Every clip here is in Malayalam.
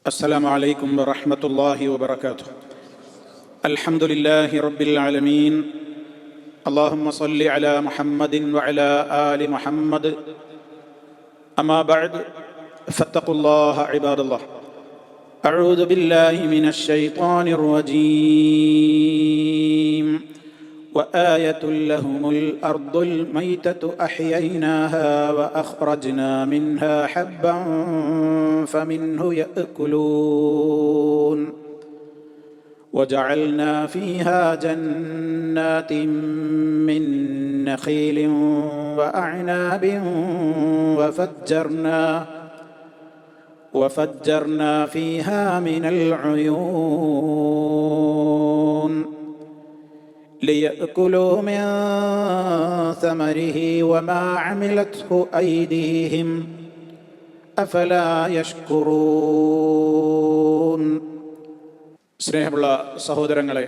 السلام عليكم ورحمة الله وبركاته. الحمد لله رب العالمين. اللهم صل على محمد وعلى آل محمد. أما بعد فاتقوا الله عباد الله. أعوذ بالله من الشيطان الرجيم. وآية لهم الأرض الميتة أحييناها وأخرجنا منها حبا فمنه يأكلون وجعلنا فيها جنات من نخيل وأعناب وفجرنا فيها من العيون ليأكلوا من ثمره وما عملته أيديهم أفلا يشكرون. സ്നേഹമുള്ള സഹോദരങ്ങളെ,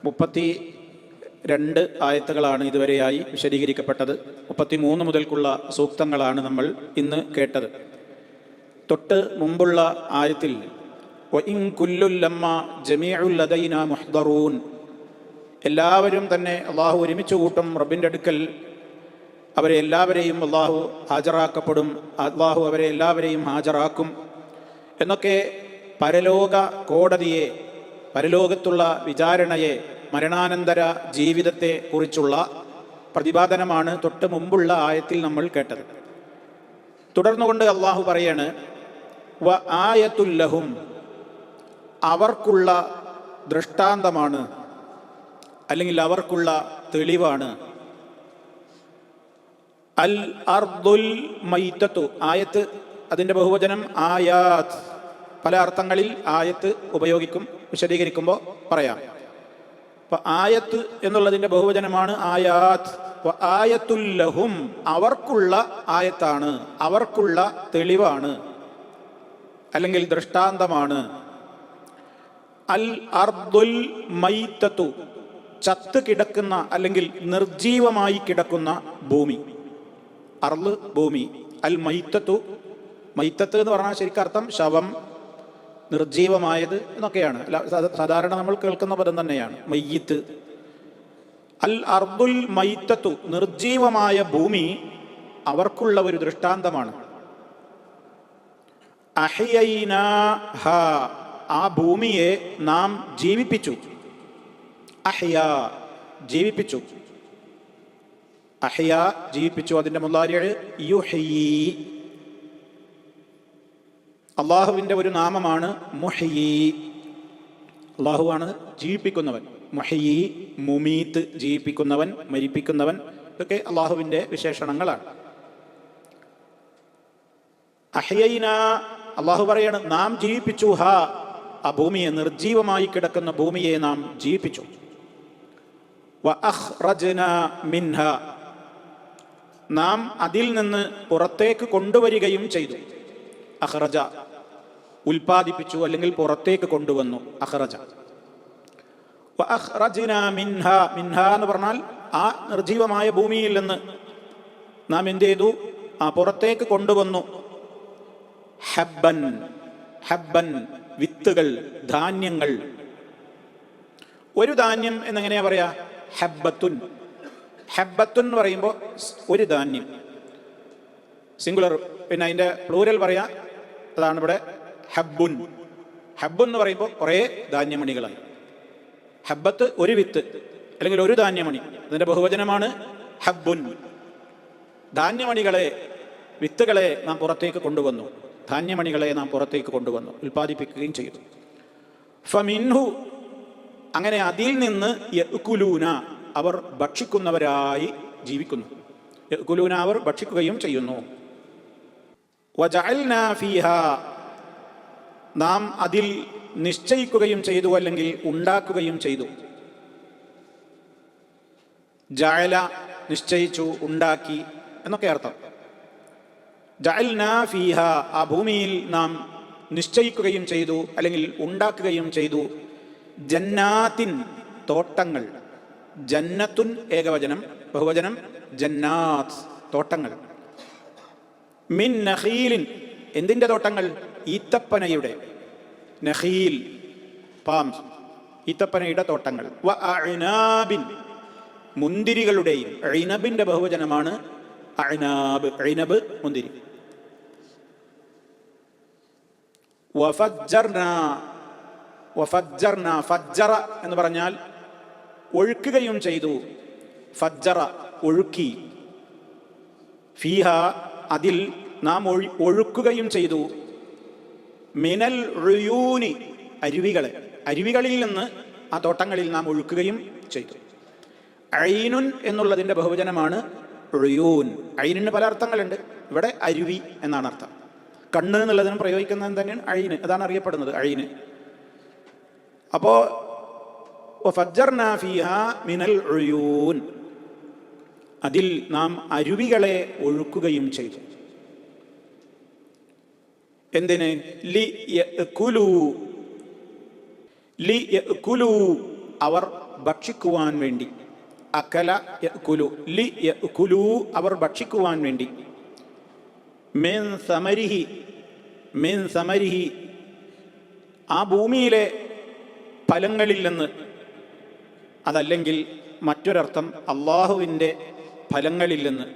32 ആയത്തുകളാണ് ഇതുവരെയായി വിശദീകരിക്കപ്പെട്ടത്. 33 മുതൽക്കുള്ള സൂക്തങ്ങളാണ് നമ്മൾ ഇന്ന് കേട്ടത്. തൊട്ട് മുമ്പുള്ള ആയത്തിൽ വഇൻ കുല്ലുൽ ലമ്മ ജമീഉൽ ലദൈനാ മുഹ്ദറൂൻ, എല്ലാവരും തന്നെ അള്ളാഹു ഒരുമിച്ച് കൂട്ടും. റബ്ബിൻ്റെ അടുക്കൽ അവരെ എല്ലാവരെയും അള്ളാഹു ഹാജരാക്കപ്പെടും, അള്ളാഹു അവരെ എല്ലാവരെയും ഹാജരാക്കും എന്നൊക്കെ പരലോക കോടതിയെ, പരലോകത്തുള്ള വിചാരണയെ, മരണാനന്തര ജീവിതത്തെ കുറിച്ചുള്ള പ്രതിപാദനമാണ് തൊട്ട് മുമ്പുള്ള ആയത്തിൽ നമ്മൾ കേട്ടത്. തുടർന്നുകൊണ്ട് അള്ളാഹു പറയാണ് വ ആയത്തുൽ ലഹും, അവർക്കുള്ള ദൃഷ്ടാന്തമാണ്, അല്ലെങ്കിൽ അവർക്കുള്ള തെളിവാണ്. അൽ അർദുൽ മൈതത്തു, ആയത്ത് അതിൻ്റെ ബഹുവചനം ആയാത്ത്. പല അർത്ഥങ്ങളിൽ ആയത്ത് ഉപയോഗിക്കും, വിശദീകരിക്കുമ്പോൾ പറയാം. അപ്പൊ ആയത്ത് എന്നുള്ളതിൻ്റെ ബഹുവചനമാണ് ആയാത്ത്. ആയത്തുൽ ലഹും, അവർക്കുള്ള ആയത്താണ്, അവർക്കുള്ള തെളിവാണ്, അല്ലെങ്കിൽ ദൃഷ്ടാന്തമാണ്. അൽ അർദുൽ മൈതത്തു, ചത്ത് കിടക്കുന്ന അല്ലെങ്കിൽ നിർജീവമായി കിടക്കുന്ന ഭൂമി. അർള് ഭൂമി, അൽ മൈത്തത്തു, മൈത്തത്ത് എന്ന് പറഞ്ഞാൽ ശരിക്കും അർത്ഥം ശവം, നിർജീവമായത് എന്നൊക്കെയാണ്. സാധാരണ നമ്മൾ കേൾക്കുന്ന പദം തന്നെയാണ് മയ്യിത്ത്. അൽ അർദുൽ മൈത്തത്തു, നിർജീവമായ ഭൂമി അവർക്കുള്ള ഒരു ദൃഷ്ടാന്തമാണ്. അഹ്യൈനാഹ, ആ ഭൂമിയെ നാം ജീവിപ്പിച്ചു. അഹ്യ, ജീവിപ്പിച്ചു. അഹ്യ, ജീവിപ്പിച്ചു. അതിന്റെ മുളാരിഅ് യുഹ്യി. അള്ളാഹുവിന്റെ ഒരു നാമമാണ് മുഹ്യി. അള്ളാഹുവാണ് ജീവിപ്പിക്കുന്നവൻ. മുഹ്യി, മുമീത്ത്, ജീവിപ്പിക്കുന്നവൻ, മരിപ്പിക്കുന്നവൻ, ഇതൊക്കെ അള്ളാഹുവിന്റെ വിശേഷണങ്ങളാണ്. അഹ്യൈന, അള്ളാഹു പറയാണ് നാം ജീവിപ്പിച്ചു. ഹാ, ആ ഭൂമിയെ, നിർജീവമായി കിടക്കുന്ന ഭൂമിയെ നാം ജീവിപ്പിച്ചു. വഅഖ്റജ്നാ മിൻഹ, നാം അതിൽ നിന്ന് പുറത്തേക്ക് കൊണ്ടുവരികയും ചെയ്തു. അഖ്റജ, ഉൽപ്പാദിപ്പിച്ചു, അല്ലെങ്കിൽ പുറത്തേക്ക് കൊണ്ടുവന്നു. അഖ്റജ. വഅഖ്റജ്നാ മിൻഹ, മിൻഹ എന്ന് പറഞ്ഞാൽ ആ നിർജീവമായ ഭൂമിയിൽ നിന്ന് നാം എന്ത് ചെയ്തു? ആ പുറത്തേക്ക് കൊണ്ടുവന്നു. ഹബ്ബൻ, ഹബ്ബൻ, വിത്തുകൾ, ധാന്യങ്ങൾ. ഒരു ധാന്യം എന്നെങ്ങനെയാ പറയാ? ഹബ്ബത്തുൻ. ഹബ്ബത്തുൻ എന്ന് പറയുമ്പോൾ ഒരു ധാന്യം, സിംഗുലർ. പിന്നെ അതിൻ്റെ പ്ലൂരൽ പറയാ, അതാണ് ഇവിടെ ഹബ്ബുൻ. ഹബ്ബുൻ എന്ന് പറയുമ്പോൾ കുറേ ധാന്യമണികളായി. ഹബ്ബത്ത് ഒരു വിത്ത്, അല്ലെങ്കിൽ ഒരു ധാന്യമണി, അതിൻ്റെ ബഹുവചനമാണ് ഹബ്ബുൻ. ധാന്യമണികളെ, വിത്തുകളെ നാം പുറത്തേക്ക് കൊണ്ടുവന്നു, ധാന്യമണികളെ നാം പുറത്തേക്ക് കൊണ്ടുവന്നു, ഉൽപ്പാദിപ്പിക്കുകയും ചെയ്തു. ഫമിൻഹു, അങ്ങനെ അതിൽ നിന്ന് യഅ്കുലൂന, അവർ ഭക്ഷിക്കുന്നവരായി ജീവിക്കുന്നു. യഅ്കുലൂന, അവർ ഭക്ഷിക്കുകയും ചെയ്യുന്നു. വജഅൽനാ ഫീഹാ, നാം അതിൽ നിശ്ചയിക്കുകയും ചെയ്തു, അല്ലെങ്കിൽ ഉണ്ടാക്കുകയും ചെയ്തു. ജഅല, നിശ്ചയിച്ചു, ഉണ്ടാക്കി എന്നൊക്കെ അർത്ഥം. ജഅൽനാ ഫീഹാ, ആ ഭൂമിയിൽ നാം നിശ്ചയിക്കുകയും ചെയ്തു, അല്ലെങ്കിൽ ഉണ്ടാക്കുകയും ചെയ്തു. ജന്നാത്തിൻ, തോട്ടങ്ങൾ. ജന്നത്തുൻ ഏകവചനം, ബഹുവചനം ജന്നാത്ത്, തോട്ടങ്ങൾ. മിൻ നഖീലിൻ, എന്തിൻ്റെ തോട്ടങ്ങൾ? ഈത്തപ്പനയുടെ, നഖീൽ പാംസ്, ഈത്തപ്പനയുടെ തോട്ടങ്ങൾ. വ അഅ്നാബിൻ, മുന്തിരികളുടെയും. ഇനബിന്റെ ബഹുവചനമാണ് അഅ്നാബ്. ഇനബ് മുന്തിരി. വഫജ്ജർന, ഫജ്ജറ എന്ന് പറഞ്ഞാൽ ഒഴുക്കുകയും ചെയ്തു. ഫജ്ജറ ഒഴുക്കി. ഫീഹ അതിൽ നാം ഒഴുക്കുകയും ചെയ്തു. മിനൽ ഉയൂനി അരുവികളെ, അരുവികളിൽ നിന്ന് ആ തോട്ടങ്ങളിൽ നാം ഒഴുക്കുകയും ചെയ്തു. ഐനുൻ എന്നുള്ളതിൻ്റെ ബഹുവചനമാണ് ഉയൂൻ. ഐനിന് പല അർത്ഥങ്ങളുണ്ട്. ഇവിടെ അരുവി എന്നാണ് അർത്ഥം. കണ്ണ് എന്നുള്ളതിനും പ്രയോഗിക്കുന്നത് തന്നെയാണ് ഐന്. അതാണ് അറിയപ്പെടുന്നത് ഐന്. അപ്പോൾ വഫജ്ജർനാ ഫീഹാ മിനൽ ഉയൂൻ, അതിൽ നാം അരുവികളെ ഒഴുക്കുകയും ചെയ്തു. എന്തിന്? ലിയഅ്കുലൂ, അവർ ഭക്ഷിക്കുവാൻ വേണ്ടി. അകല യഅ്കുലു, ലിയഅ്കുലൂ, അവർ ഭക്ഷിക്കുവാൻ വേണ്ടി. മിൻ സമരിഹി, മിൻ സമരിഹി, ആ ഭൂമിയിലെ ഫലങ്ങളിൽ നിന്ന്. അതല്ലെങ്കിൽ മറ്റൊരർത്ഥം അള്ളാഹുവിൻ്റെ ഫലങ്ങളിൽ നിന്ന്,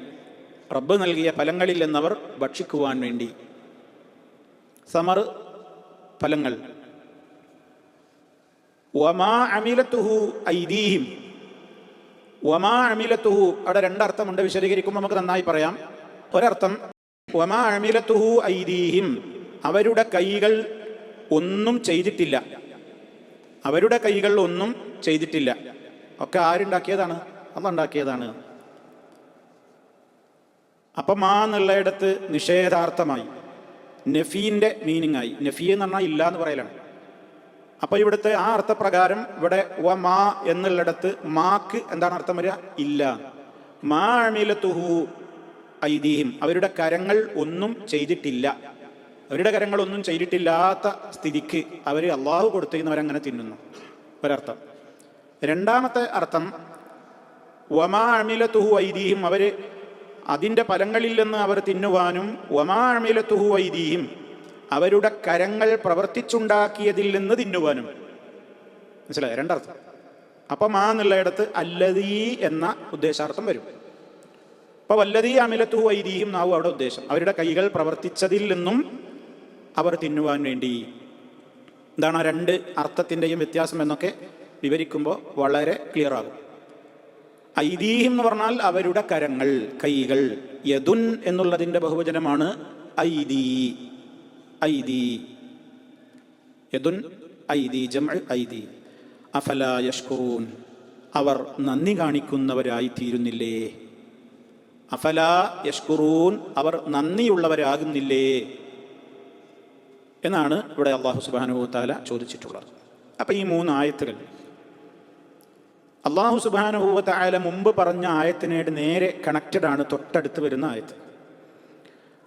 റബ്ബ് നൽകിയ ഫലങ്ങളിൽ നിന്നവർ ഭക്ഷിക്കുവാൻ വേണ്ടി. സമർ ഫലങ്ങൾ. വമാ അമിലത്തുഹു ഐദീഹിം, വമാ അമിലത്തുഹു, അവിടെ രണ്ടർത്ഥമുണ്ട്. വിശദീകരിക്കുമ്പോൾ നമുക്ക് നന്നായി പറയാം. ഒരർത്ഥം വമാ അമിലത്തുഹു ഐദീഹിം, അവരുടെ കൈകൾ ഒന്നും ചെയ്തിട്ടില്ല. അവരുടെ കൈകൾ ഒന്നും ചെയ്തിട്ടില്ല. ഒക്കെ ആരുണ്ടാക്കിയതാണ്? അള്ളാഹ് ഉണ്ടാക്കിയതാണ്. അപ്പം ആ എന്നുള്ളയിടത്ത് നിഷേധാർത്ഥമായി, നഫീൻ്റെ മീനിങ് ആയി. നഫീ എന്ന് പറഞ്ഞാൽ ഇല്ല എന്ന് പറയലാണ്. അപ്പോൾ ഇവിടുത്തെ ആ അർത്ഥപ്രകാരം ഇവിടെ വ മാ എന്നുള്ളിടത്ത് മാക്ക് എന്താണ് അർത്ഥം വരിക? ഇല്ല. മാ അമിലത്തുഹു ഐദീഹിം, അവരുടെ കരങ്ങൾ ഒന്നും ചെയ്തിട്ടില്ല. അവരുടെ കരങ്ങൾ ഒന്നും ചെയ്തിട്ടില്ലാത്ത സ്ഥിതിക്ക് അവർ അള്ളാഹു കൊടുത്തിരുന്നവരങ്ങനെ തിന്നുന്നു. ഒരർത്ഥം. രണ്ടാമത്തെ അർത്ഥം വമാ അമിലത്തുഹു ഐദീഹിം, അവർ അതിൻ്റെ ഫലങ്ങളിൽ നിന്ന് അവർ തിന്നുവാനും, വമാ അമിലത്തുഹു ഐദീഹിം, അവരുടെ കരങ്ങൾ പ്രവർത്തിച്ചുണ്ടാക്കിയതിൽ നിന്ന് തിന്നുവാനും. മനസ്സിലായോ? രണ്ടർത്ഥം. അപ്പം ആ എന്നുള്ളയിടത്ത് അല്ലദീ എന്ന ഉദ്ദേശാർത്ഥം വരും. അപ്പോൾ വല്ലദീ അമിലത്തുഹു ഐദീഹിം എന്നാവും അവിടെ ഉദ്ദേശം. അവരുടെ കൈകൾ പ്രവർത്തിച്ചതിൽ നിന്നും അവർ തിന്നുവാൻ വേണ്ടി. എന്താണ് ആ രണ്ട് അർത്ഥത്തിൻ്റെയും വ്യത്യാസം എന്നൊക്കെ വിവരിക്കുമ്പോൾ വളരെ ക്ലിയർ ആകും. ഐദീഹിം എന്ന് പറഞ്ഞാൽ അവരുടെ കരങ്ങൾ, കൈകൾ. യദുൻ എന്നുള്ളതിൻ്റെ ബഹുവചനമാണ് ഐദീ. ഐദീ, യദുൻ ഐദീ, ജംഅ് ഐദീ. അഫലാ യഷ്കുറൂൻ, അവർ നന്ദി കാണിക്കുന്നവരായി തീരുന്നില്ലേ? അഫലാ യഷ്കുറൂൻ, അവർ നന്ദിയുള്ളവരാകുന്നില്ലേ എന്നാണ് ഇവിടെ അല്ലാഹു സുബ്ഹാനഹു വ തആല ചോദിച്ചിട്ടുള്ളത്. അപ്പം ഈ മൂന്ന് ആയത്തുകൾ അല്ലാഹു സുബ്ഹാനഹു വ തആല മുമ്പ് പറഞ്ഞ ആയത്തിനോട് നേരെ കണക്റ്റഡ് ആണ്. തൊട്ടടുത്ത് വരുന്ന ആയത്ത്,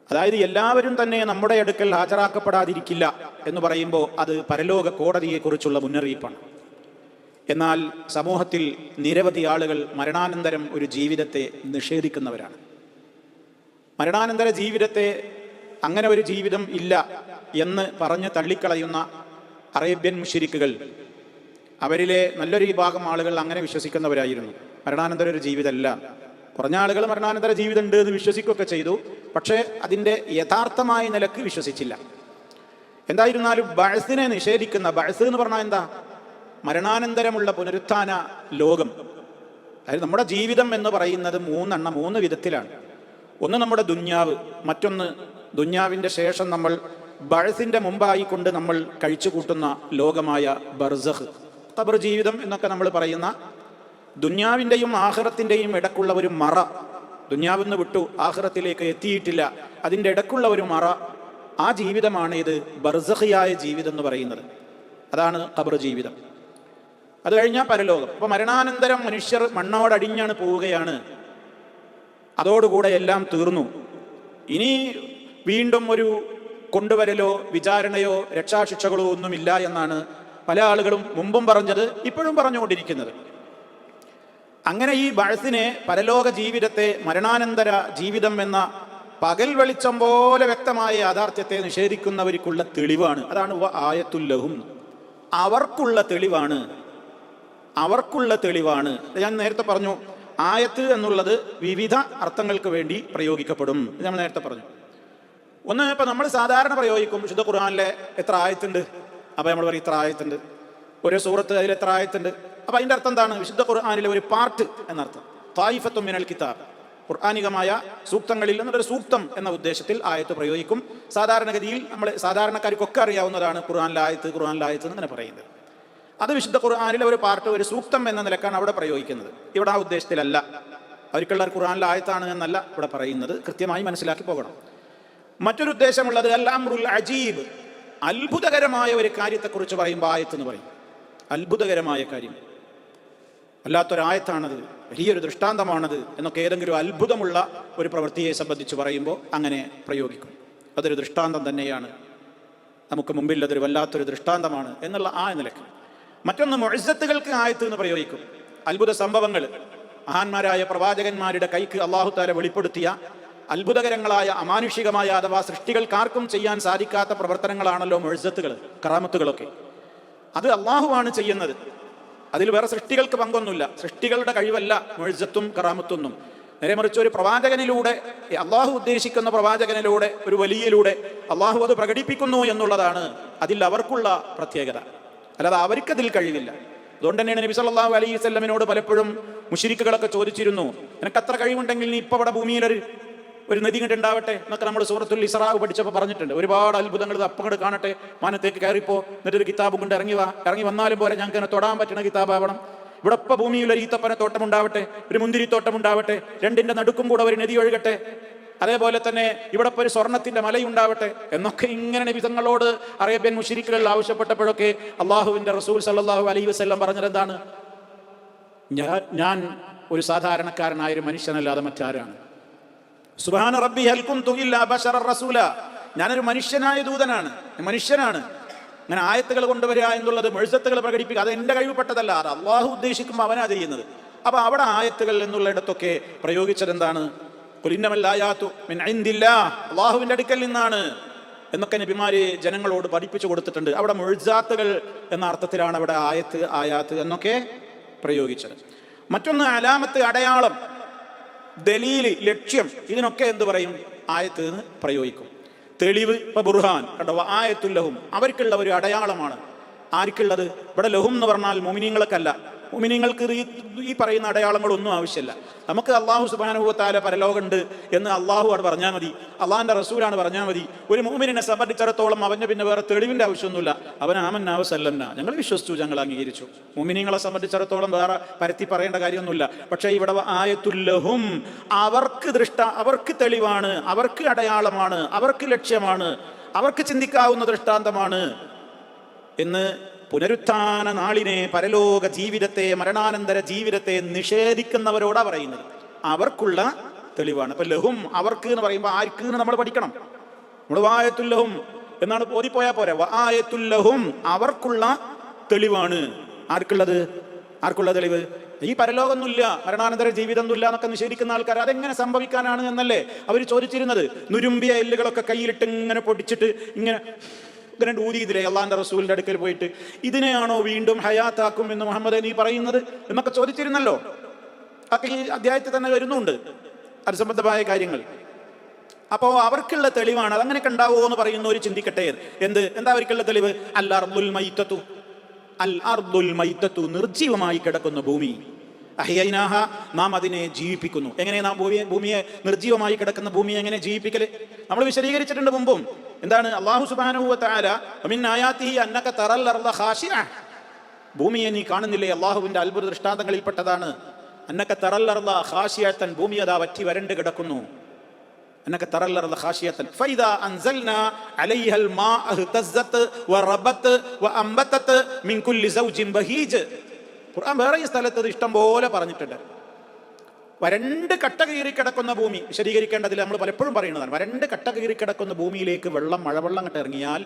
അതായത് എല്ലാവരും തന്നെ നമ്മുടെ അടുക്കൽ ഹാജരാക്കപ്പെടാതിരിക്കില്ല എന്ന് പറയുമ്പോൾ അത് പരലോക കോടതിയെക്കുറിച്ചുള്ള മുന്നറിയിപ്പാണ്. എന്നാൽ സമൂഹത്തിൽ നിരവധി ആളുകൾ മരണാനന്തരം ഒരു ജീവിതത്തെ നിഷേധിക്കുന്നവരാണ്. മരണാനന്തര ജീവിതത്തെ, അങ്ങനെ ഒരു ജീവിതം ഇല്ല എന്ന് പറഞ്ഞ് തള്ളിക്കളയുന്ന അറേബ്യൻ മുശ്രിക്കുകൾ, അവരിലെ നല്ലൊരു വിഭാഗം ആളുകൾ അങ്ങനെ വിശ്വസിക്കുന്നവരായിരുന്നു. മരണാനന്തര ഒരു ജീവിതമല്ല. കുറഞ്ഞ ആളുകൾ മരണാനന്തര ജീവിതം ഉണ്ട് എന്ന് വിശ്വസിക്കുകയൊക്കെ ചെയ്തു, പക്ഷേ അതിൻ്റെ യഥാർത്ഥമായ നിലക്ക് വിശ്വസിച്ചില്ല. എന്തായിരുന്നാലും ബഅസിനെ നിഷേധിക്കുന്ന, ബഅസ് എന്ന് പറഞ്ഞാൽ എന്താ? മരണാനന്തരമുള്ള പുനരുത്ഥാന ലോകം. അതായത് നമ്മുടെ ജീവിതം എന്ന് പറയുന്നത് മൂന്ന് വിധത്തിലാണ്. ഒന്ന് നമ്മുടെ ദുന്യാവ്, മറ്റൊന്ന് ദുന്യാവിൻ്റെ ശേഷം നമ്മൾ ബഅസിൻ്റെ മുമ്പായിക്കൊണ്ട് നമ്മൾ കഴിച്ചു കൂട്ടുന്ന ലോകമായ ബർസഖ്, ഖബർ ജീവിതം എന്നൊക്കെ നമ്മൾ പറയുന്ന ദുന്യാവിൻ്റെയും ആഖിറത്തിൻ്റെയും ഇടക്കുള്ള ഒരു മറ. ദുന്യാവിന്ന് വിട്ടു ആഖിറത്തിലേക്ക് എത്തിയിട്ടില്ല, അതിൻ്റെ ഇടക്കുള്ള ഒരു മറ. ആ ജീവിതമാണ് ഇത് ബർസഖിയായ ജീവിതം എന്ന് പറയുന്നത്. അതാണ് ഖബർ ജീവിതം. അത് കഴിഞ്ഞാൽ പരലോകം. അപ്പോൾ മരണാനന്തരം മനുഷ്യർ മണ്ണോടടിഞ്ഞാണ് പോവുകയാണ്. അതോടുകൂടെ എല്ലാം തീർന്നു. ഇനി വീണ്ടും ഒരു കൊണ്ടുവരലോ വിചാരണയോ രക്ഷാശിക്ഷകളോ ഒന്നുമില്ല എന്നാണ് പല ആളുകളും മുമ്പും പറഞ്ഞത്, ഇപ്പോഴും പറഞ്ഞുകൊണ്ടിരിക്കുന്നത്. അങ്ങനെ ഈ ബഅസിനെ, പരലോക ജീവിതത്തെ, മരണാനന്തര ജീവിതം എന്ന പകൽ വെളിച്ചം പോലെ വ്യക്തമായ യാഥാർത്ഥ്യത്തെ നിഷേധിക്കുന്നവർക്കുള്ള തെളിവാണ്. അതാണ് ആയത്തുൽ ലഹും, അവർക്കുള്ള തെളിവാണ്, അവർക്കുള്ള തെളിവാണ്. ഞാൻ നേരത്തെ പറഞ്ഞു, ആയത്ത് എന്നുള്ളത് വിവിധ അർത്ഥങ്ങൾക്ക് വേണ്ടി പ്രയോഗിക്കപ്പെടും. നമ്മൾ നേരത്തെ പറഞ്ഞു. ഒന്ന്, ഇപ്പം നമ്മൾ സാധാരണ പ്രയോഗിക്കും, വിശുദ്ധ ഖുർആനിലെ എത്ര ആയത്തുണ്ട്, അപ്പോൾ നമ്മൾ പറയും ഇത്ര ആയത്തുണ്ട്, ഒരു സൂറത്ത് അതിൽ എത്ര ആയത്തുണ്ട്. അപ്പം അതിൻ്റെ അർത്ഥം എന്താണ്? വിശുദ്ധ ഖുർആനിലെ ഒരു പാർട്ട് എന്നർത്ഥം. തായിഫത്തും മിനൽ കിതാബ്, ഖുർആനികമായ സൂക്തങ്ങളിൽ നിന്നൊരു സൂക്തം എന്ന ഉദ്ദേശത്തിൽ ആയത്ത് പ്രയോഗിക്കും. സാധാരണഗതിയിൽ നമ്മൾ സാധാരണക്കാർക്കൊക്കെ അറിയാവുന്നതാണ് ഖുർആനിലെ ആയത്ത് എന്നിങ്ങനെ പറയുന്നത്. അത് വിശുദ്ധ ഖുർആനിലെ ഒരു പാർട്ട്, ഒരു സൂക്തം എന്ന നിലക്കാണ് അവിടെ പ്രയോഗിക്കുന്നത്. ഇവിടെ ആ ഉദ്ദേശത്തിലല്ല, അവർക്കുള്ള ഖുർആനിലെ ആയത്താണ് എന്നല്ല ഇവിടെ പറയുന്നത്. കൃത്യമായി മനസ്സിലാക്കി പോകണം. മറ്റൊരു ഉദ്ദേശമുള്ളത് അൽ അംറുൽ അജീബ്, അത്ഭുതകരമായ ഒരു കാര്യത്തെക്കുറിച്ച് പറയുമ്പോൾ ആയത്ത് എന്ന് പറയും. അത്ഭുതകരമായ കാര്യം, അല്ലാത്തൊരായത്താണത്, വലിയൊരു ദൃഷ്ടാന്തമാണത് എന്നൊക്കെ ഏതെങ്കിലും അത്ഭുതമുള്ള ഒരു പ്രവൃത്തിയെ സംബന്ധിച്ച് പറയുമ്പോൾ അങ്ങനെ പ്രയോഗിക്കും. അതൊരു ദൃഷ്ടാന്തം തന്നെയാണ്, നമുക്ക് മുമ്പിൽ അതൊരു വല്ലാത്തൊരു ദൃഷ്ടാന്തമാണ് എന്നുള്ള ആ നിലയ്ക്ക്. മറ്റൊന്ന്, മുഅ്ജിസത്തുകൾക്ക് ആയത്ത് എന്ന് പ്രയോഗിക്കും. അത്ഭുത സംഭവങ്ങൾ, മഹാന്മാരായ പ്രവാചകന്മാരുടെ കൈക്ക് അല്ലാഹു തആല വെളിപ്പെടുത്തിയ അത്ഭുതകരങ്ങളായ അമാനുഷികമായ അഥവാ സൃഷ്ടികൾക്കാർക്കും ചെയ്യാൻ സാധിക്കാത്ത പ്രവർത്തനങ്ങളാണല്ലോ മുഅ്ജിസത്തുകൾ, കറാമത്തുകളൊക്കെ. അത് അള്ളാഹുവാണ് ചെയ്യുന്നത്, അതിൽ വേറെ സൃഷ്ടികൾക്ക് പങ്കൊന്നുമില്ല. സൃഷ്ടികളുടെ കഴിവല്ല മുഅ്ജിസത്തും കറാമത്തൊന്നും. നേരെ മറിച്ച് ഒരു പ്രവാചകനിലൂടെ, അള്ളാഹു ഉദ്ദേശിക്കുന്ന പ്രവാചകനിലൂടെ, ഒരു വലിയിലൂടെ അള്ളാഹു അത് പ്രകടിപ്പിക്കുന്നു എന്നുള്ളതാണ് അതിൽ അവർക്കുള്ള പ്രത്യേകത. അല്ലാതെ അവർക്കതിൽ കഴിവില്ല. അതുകൊണ്ട് തന്നെയാണ് നബി സല്ലല്ലാഹു അലൈഹി വസല്ലമിനോട് പലപ്പോഴും മുശ്രിക്കുകളൊക്കെ ചോദിച്ചിരുന്നു, നിനക്ക് അത്ര കഴിവുണ്ടെങ്കിൽ നീ ഇപ്പോൾ ഇവിടെ ഭൂമിയിൽ ഒരു നദി കണ്ട് ഉണ്ടാവട്ടെ എന്നൊക്കെ നമ്മൾ സൂറത്തുൽ ഇസ്രാ പഠിച്ചപ്പോൾ പറഞ്ഞിട്ടുണ്ട്. ഒരുപാട് അത്ഭുതങ്ങൾ അപ്പങ്ങട് കാണട്ടെ, മാനത്തേക്ക് കയറിപ്പോ, എന്നിട്ടൊരു കിതാബും കൊണ്ട് ഇറങ്ങി വന്നാലും പോലെ ഞങ്ങൾക്ക് എന്നെ തൊടാൻ പറ്റുന്ന കിതാബാവണം. ഇവിടെ ഇപ്പം ഭൂമിയിൽ ഒരു ഈത്തപ്പന തോട്ടം ഉണ്ടാവട്ടെ, ഒരു മുന്തിരിത്തോട്ടം ഉണ്ടാവട്ടെ, രണ്ടിൻ്റെ നടുക്കും കൂടെ ഒരു നദി ഒഴുകട്ടെ, അതേപോലെ തന്നെ ഇവിടെ ഇപ്പോൾ ഒരു സ്വർണത്തിൻ്റെ മലയുണ്ടാവട്ടെ എന്നൊക്കെ ഇങ്ങനെ നബി തങ്ങളോട് അറേബ്യൻ മുശ്രിക്കുകൾ ആവശ്യപ്പെട്ടപ്പോഴൊക്കെ അള്ളാഹുവിൻ്റെ റസൂൽ സല്ലല്ലാഹു അലൈഹി വസല്ലം പറഞ്ഞത് എന്താണ്? ഞാൻ ഒരു സാധാരണക്കാരനായ ഒരു മനുഷ്യനല്ലാതെ മറ്റാരാണ്? സുബ്ഹാന റബ്ബി ഹൽ കുന്തു ഇല്ലാ ബശറർ റസൂല, ഞാനൊരു മനുഷ്യനായ ദൂതനാണ്, മനുഷ്യനാണ്. അങ്ങനെ ആയത്തുകൾ കൊണ്ടുവരിക എന്നുള്ളത്, മുഅ്ജിസത്തുകൾ പ്രകടിപ്പിക്കുക, അത് എൻ്റെ കഴിവുപെട്ടതല്ല, അത് അള്ളാഹു ഉദ്ദേശിക്കുമ്പോൾ അവനാ ചെയ്യുന്നത്. അപ്പോൾ അവിടെ ആയത്തുകൾ എന്നുള്ളിടത്തൊക്കെ പ്രയോഗിച്ചത് എന്താണ്? ഖുൽ ഇന്നമൽ ആയാതു മിൻ ഇൻദില്ലാഹ്, അള്ളാഹുവിൻ്റെ അടുക്കൽ നിന്നാണ് എന്നൊക്കെ നബിമാര് ജനങ്ങളോട് പഠിപ്പിച്ചു കൊടുത്തിട്ടുണ്ട്. അവിടെ മുഅ്ജിസാത്തുകൾ എന്ന അർത്ഥത്തിലാണ് അവിടെ ആയാത്ത് എന്നൊക്കെ പ്രയോഗിച്ചത്. മറ്റൊന്ന് അലാമത്ത്, അടയാളം, ദലീല്, ലക്ഷ്യം, ഇതിനൊക്കെ എന്ത് പറയും? ആയത്ത് എന്ന് പ്രയോഗിക്കും. തെളിവ്, ഇപ്പൊ ബുർഹാൻ കണ്ടോ, ആയത്തുൽ ലഹും, അവർക്കുള്ള ഒരു അടയാളമാണ്. ആർക്കുള്ളത്? ഇവിടെ ലഹും എന്ന് പറഞ്ഞാൽ മുഅ്മിനീങ്ങൾക്കല്ല. മുഅ്മിനീങ്ങൾക്ക് ഈ പറയുന്ന അടയാളങ്ങളൊന്നും ആവശ്യമില്ല. നമുക്ക് അല്ലാഹു സുബ്ഹാനഹു വ തആല പരലോകമുണ്ട് എന്ന് അള്ളാഹുവാണ് പറഞ്ഞാൽ മതി, അള്ളാഹിൻ്റെ റസൂലാണ് പറഞ്ഞാൽ മതി. ഒരു മുഅ്മിനിനെ സംബന്ധിച്ചിടത്തോളം അവന് പിന്നെ വേറെ തെളിവിൻ്റെ ആവശ്യമൊന്നുമില്ല. അവൻ ആമന്നാ വസല്ലംനാ, ഞങ്ങൾ വിശ്വസിച്ചു, ഞങ്ങൾ അംഗീകരിച്ചു. മുഅ്മിനീങ്ങളെ സംബന്ധിച്ചിടത്തോളം വേറെ പരത്തി പറയേണ്ട കാര്യമൊന്നുമില്ല. പക്ഷേ ഇവിടെ ആയത്തുൽ ലഹും, അവർക്ക് തെളിവാണ്, അവർക്ക് അടയാളമാണ്, അവർക്ക് ലക്ഷ്യമാണ്, അവർക്ക് ചിന്തിക്കാവുന്ന ദൃഷ്ടാന്തമാണ് എന്ന് പുനരുത്ഥാന നാളിനെ, പരലോക ജീവിതത്തെ, മരണാനന്തര ജീവിതത്തെ നിഷേധിക്കുന്നവരോടാ പറയുന്നത്. അവർക്കുള്ള തെളിവാണ്. അപ്പൊ ലഹും, അവർക്ക് എന്ന് പറയുമ്പോൾ ആർക്ക് എന്ന് നമ്മൾ പഠിക്കണം. നമ്മൾ ആയത്തുൽ ലഹും എന്നാണ് ഓതിപ്പോയാൽ പോരെ. ആയത്തുൽ ലഹും, അവർക്കുള്ള തെളിവാണ്. ആർക്കുള്ള തെളിവ്? ഈ പരലോകമൊന്നുമില്ല, മരണാനന്തര ജീവിതമൊന്നുമില്ല എന്നൊക്കെ നിഷേധിക്കുന്ന ആൾക്കാർ അതെങ്ങനെ സംഭവിക്കാനാണ് എന്നല്ലേ അവർ ചോദിച്ചിരുന്നത്. നുരുമ്പിയ എല്ലുകളൊക്കെ കയ്യിലിട്ട് ഇങ്ങനെ പൊടിച്ചിട്ട് ഇങ്ങനെ ഊതിയില്ലേ അള്ളാഹിന്റെ റസൂലിന്റെ അടുക്കൽ പോയിട്ട്, ഇതിനെയാണോ വീണ്ടും ഹയാത്താക്കും എന്ന് മുഹമ്മദ് നീ പറയുന്നത് എന്നൊക്കെ ചോദിച്ചിരുന്നല്ലോ. ഒക്കെ ഈ അധ്യായത്തിൽ തന്നെ വരുന്നുണ്ട് അത് സംബന്ധമായ കാര്യങ്ങൾ. അപ്പോൾ അവർക്കുള്ള തെളിവാണ്. അതങ്ങനെയൊക്കെ ഉണ്ടാവുമോ എന്ന് പറയുന്നവർ ചിന്തിക്കട്ടെ. എന്താ അവർക്കുള്ള തെളിവ്? അൽ അർദുൽ മൈതത്തു, നിർജീവമായി കിടക്കുന്ന ഭൂമി. അഹ്യൈനാഹ, നാം അതിനെ ജീവിപ്പിക്കുന്നു. എങ്ങനെ നാം ഭൂമിയെ, നിർജീവമായി കിടക്കുന്ന ഭൂമിയെ എങ്ങനെ ജീവിപ്പിക്കല്? നമ്മൾ വിശദീകരിച്ചിട്ടുണ്ട് മുമ്പും. എന്താണ്? അല്ലാഹു സുബ്ഹാനഹു വ തആല മിൻ ആയാതിഹി അന്നക തറൽ അർദ ഖാശിഅ, ഭൂമിയെ നീ കാണുന്നില്ലേ? അല്ലാഹുവിന്റെ അത്ഭുത ദൃഷ്ടാന്തങ്ങളിൽപ്പെട്ടതാണ്. അന്നക തറൽ അർദ ഖാശിഅതൻ, ഭൂമി അതാ വറ്റി വരണ്ട് കിടക്കുന്നു. അന്നക തറൽ അർദ ഖാശിഅതൻ ഫൈദാ അൻസൽനാ അലൈഹൽ മാഅ ഇഹ്തസ്സത് വറബത് വഅംബതത് മിൻ കുല്ലി സൗജിൻ ബഹീജ്. ഖുർആൻ വേറെ ഈ സ്ഥലത്ത് ഇഷ്ടം പോലെ പറഞ്ഞിട്ടുണ്ട്. വരണ്ട് കട്ട കീറി കിടക്കുന്ന ഭൂമി വിശദീകരിക്കേണ്ടതിൽ നമ്മൾ പലപ്പോഴും പറയുന്നതാണ്. വരണ്ട് കട്ട കീറി കിടക്കുന്ന ഭൂമിയിലേക്ക് മഴവെള്ളം അങ്ങോട്ട് ഇറങ്ങിയാൽ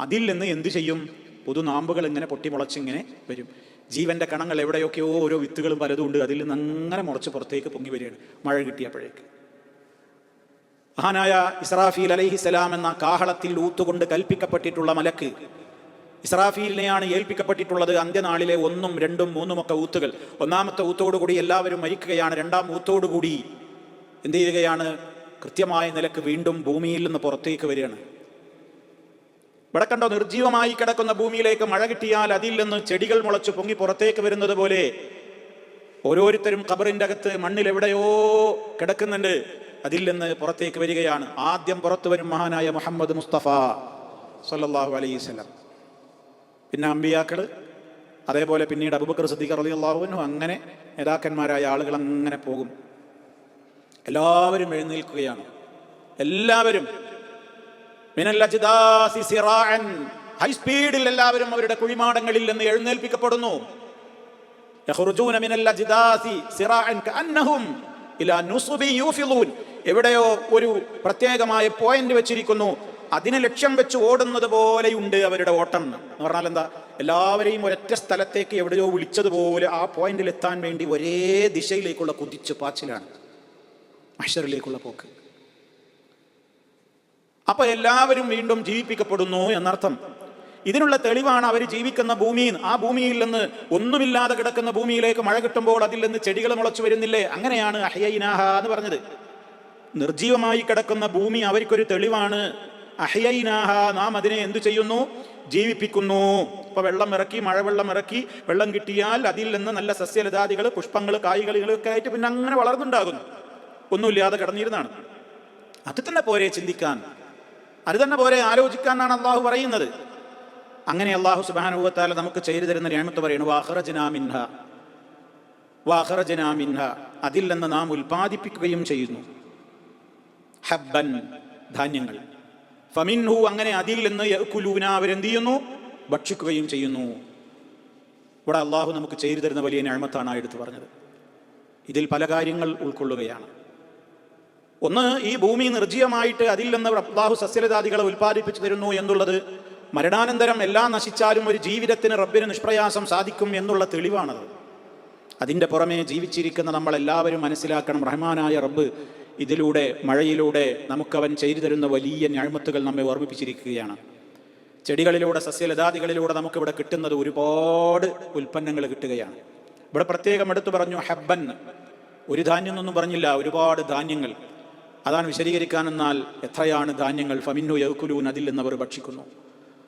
അതിൽ നിന്ന് എന്ത് ചെയ്യും? പുതുനാമ്പുകൾ ഇങ്ങനെ പൊട്ടിമുളച്ചിങ്ങനെ വരും. ജീവന്റെ കണങ്ങൾ എവിടെയൊക്കെയോ ഓരോ വിത്തുകളും പലതും ഉണ്ട്, അതിൽ നിന്ന് അങ്ങനെ മുളച്ച് പുറത്തേക്ക് പൊങ്ങി വരികയാണ് മഴ കിട്ടിയപ്പോഴേക്ക്. മഹാനായ ഇസ്രാഫീൽ അലൈഹിസ്സലാം എന്ന കാഹളത്തിൽ ഊത്തുകൊണ്ട് കൽപ്പിക്കപ്പെട്ടിട്ടുള്ള മലക്ക് ഇസ്രാഫീലിനെയാണ് ഏൽപ്പിക്കപ്പെട്ടിട്ടുള്ളത്. അന്ത്യനാളിലെ 1, 2, 3 ഒക്കെ ഊത്തുകൾ. ഒന്നാമത്തെ ഊത്തോടുകൂടി എല്ലാവരും മരിക്കുകയാണ്. രണ്ടാം ഊത്തോടുകൂടി എന്ത് ചെയ്യുകയാണ്? കൃത്യമായ നിലക്ക് വീണ്ടും ഭൂമിയിൽ നിന്ന് പുറത്തേക്ക് വരികയാണ്. ഇവിടെ കണ്ടോ, നിർജീവമായി കിടക്കുന്ന ഭൂമിയിലേക്ക് മഴ കിട്ടിയാൽ അതിൽ നിന്ന് ചെടികൾ മുളച്ചു പൊങ്ങി പുറത്തേക്ക് വരുന്നത് പോലെ ഓരോരുത്തരും ഖബറിന്റെ അകത്ത് മണ്ണിൽ എവിടെയോ കിടക്കുന്നുണ്ട്, അതിൽ നിന്ന് പുറത്തേക്ക് വരികയാണ്. ആദ്യം പുറത്തു വരും മഹാനായ മുഹമ്മദ് മുസ്തഫ സല്ലല്ലാഹു അലൈഹി വസല്ലം, പിന്നെ അമ്പിയാക്കള്, അതേപോലെ പിന്നീട് അബൂബക്കർ സിദ്ദീഖ് റളിയല്ലാഹു അൻഹു, അങ്ങനെ നേതാക്കന്മാരായ ആളുകൾ അങ്ങനെ പോകും. എല്ലാവരും എഴുന്നേൽക്കുകയാണ്. എല്ലാവരും മിനൽ അജ്ദാസി സിറാഅൻ, ഹൈ സ്പീഡിൽ എല്ലാവരും അവരുടെ കുഴിമാടങ്ങളിൽ നിന്ന് എഴുന്നേൽപ്പിക്കപ്പെടുന്നു. യഖ്റുജൂന മിനൽ അജ്ദാസി സിറാഅൻ കഅന്നഹും ഇലാ നുസുബി യൂഫിളൂൻ. എവിടെയോ ഒരു പ്രത്യേകമായ പോയിന്റ് വെച്ചിരിക്കുന്നു, അതിനെ ലക്ഷ്യം വെച്ച് ഓടുന്നത് പോലെയുണ്ട് അവരുടെ ഓട്ടം. എന്ന് പറഞ്ഞാൽ എന്താ? എല്ലാവരെയും ഒരൊറ്റ സ്ഥലത്തേക്ക് എവിടെയോ വിളിച്ചതുപോലെ ആ പോയിന്റിൽ എത്താൻ വേണ്ടി ഒരേ ദിശയിലേക്കുള്ള കുതിച്ചു പാച്ചിലാണ് മഹ്ശറിലേക്കുള്ള പോക്ക്. അപ്പൊ എല്ലാവരും വീണ്ടും ജീവിപ്പിക്കപ്പെടുന്നു എന്നർത്ഥം. ഇതിനുള്ള തെളിവാണ് അവർ ജീവിക്കുന്ന ഭൂമിയിൽ. ആ ഭൂമിയിൽ നിന്ന് ഒന്നുമില്ലാതെ കിടക്കുന്ന ഭൂമിയിലേക്ക് മഴ കിട്ടുമ്പോൾ അതിൽ നിന്ന് ചെടികൾ മുളച്ചു വരുന്നില്ലേ? അങ്ങനെയാണ് അഹ്യൈനാഹ എന്ന് പറഞ്ഞത്. നിർജീവമായി കിടക്കുന്ന ഭൂമി അവർക്കൊരു തെളിവാണ്. അഹ്യൈനാഹ, നാം അതിനെ എന്തു ചെയ്യുന്നു? ജീവിപ്പിക്കുന്നു. ഇപ്പൊ വെള്ളം ഇറക്കി, മഴവെള്ളം ഇറക്കി, വെള്ളം കിട്ടിയാൽ അതിൽ നിന്ന് നല്ല സസ്യലതാദികൾ, പുഷ്പങ്ങൾ, കായ്കളികളൊക്കെ ആയിട്ട് പിന്നെ അങ്ങനെ വളർന്നുണ്ടാകുന്നു. ഒന്നുമില്ലാതെ കിടന്നിരുന്നാണ്. അത് തന്നെ പോരെ ചിന്തിക്കാൻ, അത് തന്നെ പോരെ ആലോചിക്കാനാണ് അള്ളാഹു പറയുന്നത്. അങ്ങനെ അള്ളാഹു സുബ്ഹാനഹു വ തആല നമുക്ക് ചെയ്തു തരുന്ന നിഅമത്ത് പറയുന്നു, വഅഖറജ്നാ മിൻഹ, അതിൽ നിന്ന് നാം ഉൽപ്പാദിപ്പിക്കുകയും ചെയ്യുന്നു. ഹബ്ബൻ, ധാന്യങ്ങൾ. ഫമിൻഹു, അങ്ങനെ അതിൽ നിന്ന് യഅ്കുലൂന, അവരെന്ത് ചെയ്യുന്നു? ഭക്ഷിക്കുകയും ചെയ്യുന്നു. ഇവിടെ അള്ളാഹു നമുക്ക് ചെയ്തു തരുന്ന വലിയ നിഅമത്താണ് എടുത്തു പറഞ്ഞത്. ഇതിൽ പല കാര്യങ്ങൾ ഉൾക്കൊള്ളുകയാണ്. ഒന്ന്, ഈ ഭൂമി നിർജ്ജീവമായിട്ട് അതിൽ നിന്ന് അള്ളാഹു സസ്യലതാദികളെ ഉൽപ്പാദിപ്പിച്ചു തരുന്നു എന്നുള്ളത് മരണാനന്തരം എല്ലാം നശിച്ചാലും ഒരു ജീവിതത്തിന് റബ്ബിന് നിഷ്പ്രയാസം സാധിക്കും എന്നുള്ള തെളിവാണത്. അതിൻ്റെ പുറമെ ജീവിച്ചിരിക്കുന്ന നമ്മളെല്ലാവരും മനസ്സിലാക്കണം, റഹ്മാനായ റബ്ബ് ഇതിലൂടെ, മഴയിലൂടെ നമുക്കവൻ ചെയ്തു തരുന്ന വലിയ നിഅമത്തുകൾ നമ്മെ ഓർമ്മിപ്പിച്ചിരിക്കുകയാണ്. ചെടികളിലൂടെ, സസ്യലതാദികളിലൂടെ നമുക്കിവിടെ കിട്ടുന്നത് ഒരുപാട് ഉൽപ്പന്നങ്ങൾ കിട്ടുകയാണ്. ഇവിടെ പ്രത്യേകം എടുത്തു പറഞ്ഞു ഹബ്ബൻ, ഒരു ധാന്യം എന്നൊന്നും പറഞ്ഞില്ല, ഒരുപാട് ധാന്യങ്ങൾ. അതാണ് വിശദീകരിക്കാനെന്നാൽ എത്രയാണ് ധാന്യങ്ങൾ. ഫമിന്നു യഅ്കുലൂൻ, അതിൽ നിന്ന് അവർ ഭക്ഷിക്കുന്നു.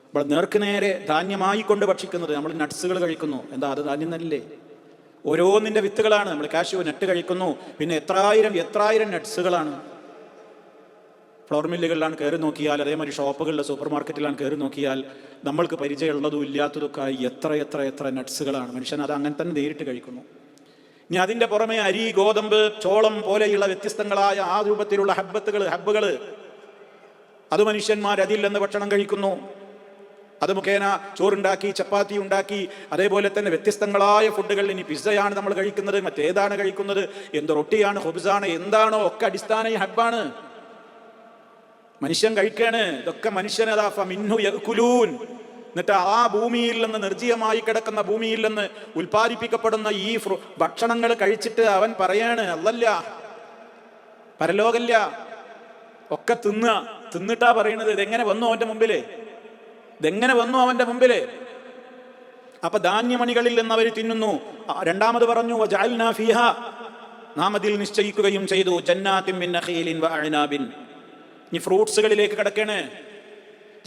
ഇവിടെ നേർക്ക് നേരെ ധാന്യമായി കൊണ്ട് ഭക്ഷിക്കുന്നത്. നമ്മൾ നട്ട്സുകൾ കഴിക്കുന്നു, എന്താ അത് ധാന്യം തന്നെയല്ലേ? ഓരോന്നിൻ്റെ വിത്തുകളാണ്. നമ്മൾ കാഷ്യൂ നട്ട് കഴിക്കുന്നു, പിന്നെ എത്രായിരം നട്ട്സുകളാണ്. ഫ്ലവർ മില്ലുകളിലാണ് കയറി നോക്കിയാൽ, അതേമാതിരി ഷോപ്പുകളിലെ, സൂപ്പർ മാർക്കറ്റിലാണ് കയറി നോക്കിയാൽ നമ്മൾക്ക് പരിചയമുള്ളതും ഇല്ലാത്തതൊക്കെ എത്ര നട്ട്സുകളാണ്. മനുഷ്യൻ അത് അങ്ങനെ തന്നെ നേരിട്ട് കഴിക്കുന്നു. ഇനി അതിൻ്റെ പുറമെ അരി, ഗോതമ്പ്, ചോളം പോലെയുള്ള വ്യത്യസ്തങ്ങളായ ആ രൂപത്തിലുള്ള ഹബ്ബുകൾ അത് മനുഷ്യന്മാർ അതിൽ നിന്ന് ഭക്ഷണം കഴിക്കുന്നു. അത് മുഖേന ചോറുണ്ടാക്കി, ചപ്പാത്തി ഉണ്ടാക്കി, അതേപോലെ തന്നെ വ്യത്യസ്തങ്ങളായ ഫുഡുകൾ. ഇനി പിസ്സയാണ് നമ്മൾ കഴിക്കുന്നത്, മറ്റേതാണ് കഴിക്കുന്നത്, എന്ത് റൊട്ടിയാണ്, ഹുബ്സാണ്, എന്താണോ ഒക്കെ അടിസ്ഥാന ഈ ഹബ്ബാണ്. മനുഷ്യൻ കഴിക്കാണ്. ഇതൊക്കെ മനുഷ്യനതാ ഫമിൻഹു യഅ്കുലൂൻ. എന്നിട്ട് ആ ഭൂമിയിൽ നിന്ന്, നിർജ്ജീവമായി കിടക്കുന്ന ഭൂമിയിൽ നിന്ന് ഉൽപ്പാദിപ്പിക്കപ്പെടുന്ന ഈ ഭക്ഷണങ്ങൾ കഴിച്ചിട്ട് അവൻ പറയാണ്, അല്ലല്ല, പരലോകല്ല, ഒക്കെ തിന്നിട്ടാ പറയണത്. ഇതെങ്ങനെ വന്നു അവന്റെ മുമ്പില്? അപ്പൊ ധാന്യമണികളിൽ നിന്ന് അവർ തിന്നുന്നു. രണ്ടാമത് പറഞ്ഞു വജഅൽനാ ഫീഹാ, നാം അതിൽ നിശ്ചയിക്കുകയും ചെയ്തു, ജന്നാത്തിൻ മിൻ നഖീലിൻ വഅഅനാബിൻ. ഇനി ഫ്രൂട്ട്സുകളിലേക്ക് കിടക്കണേ.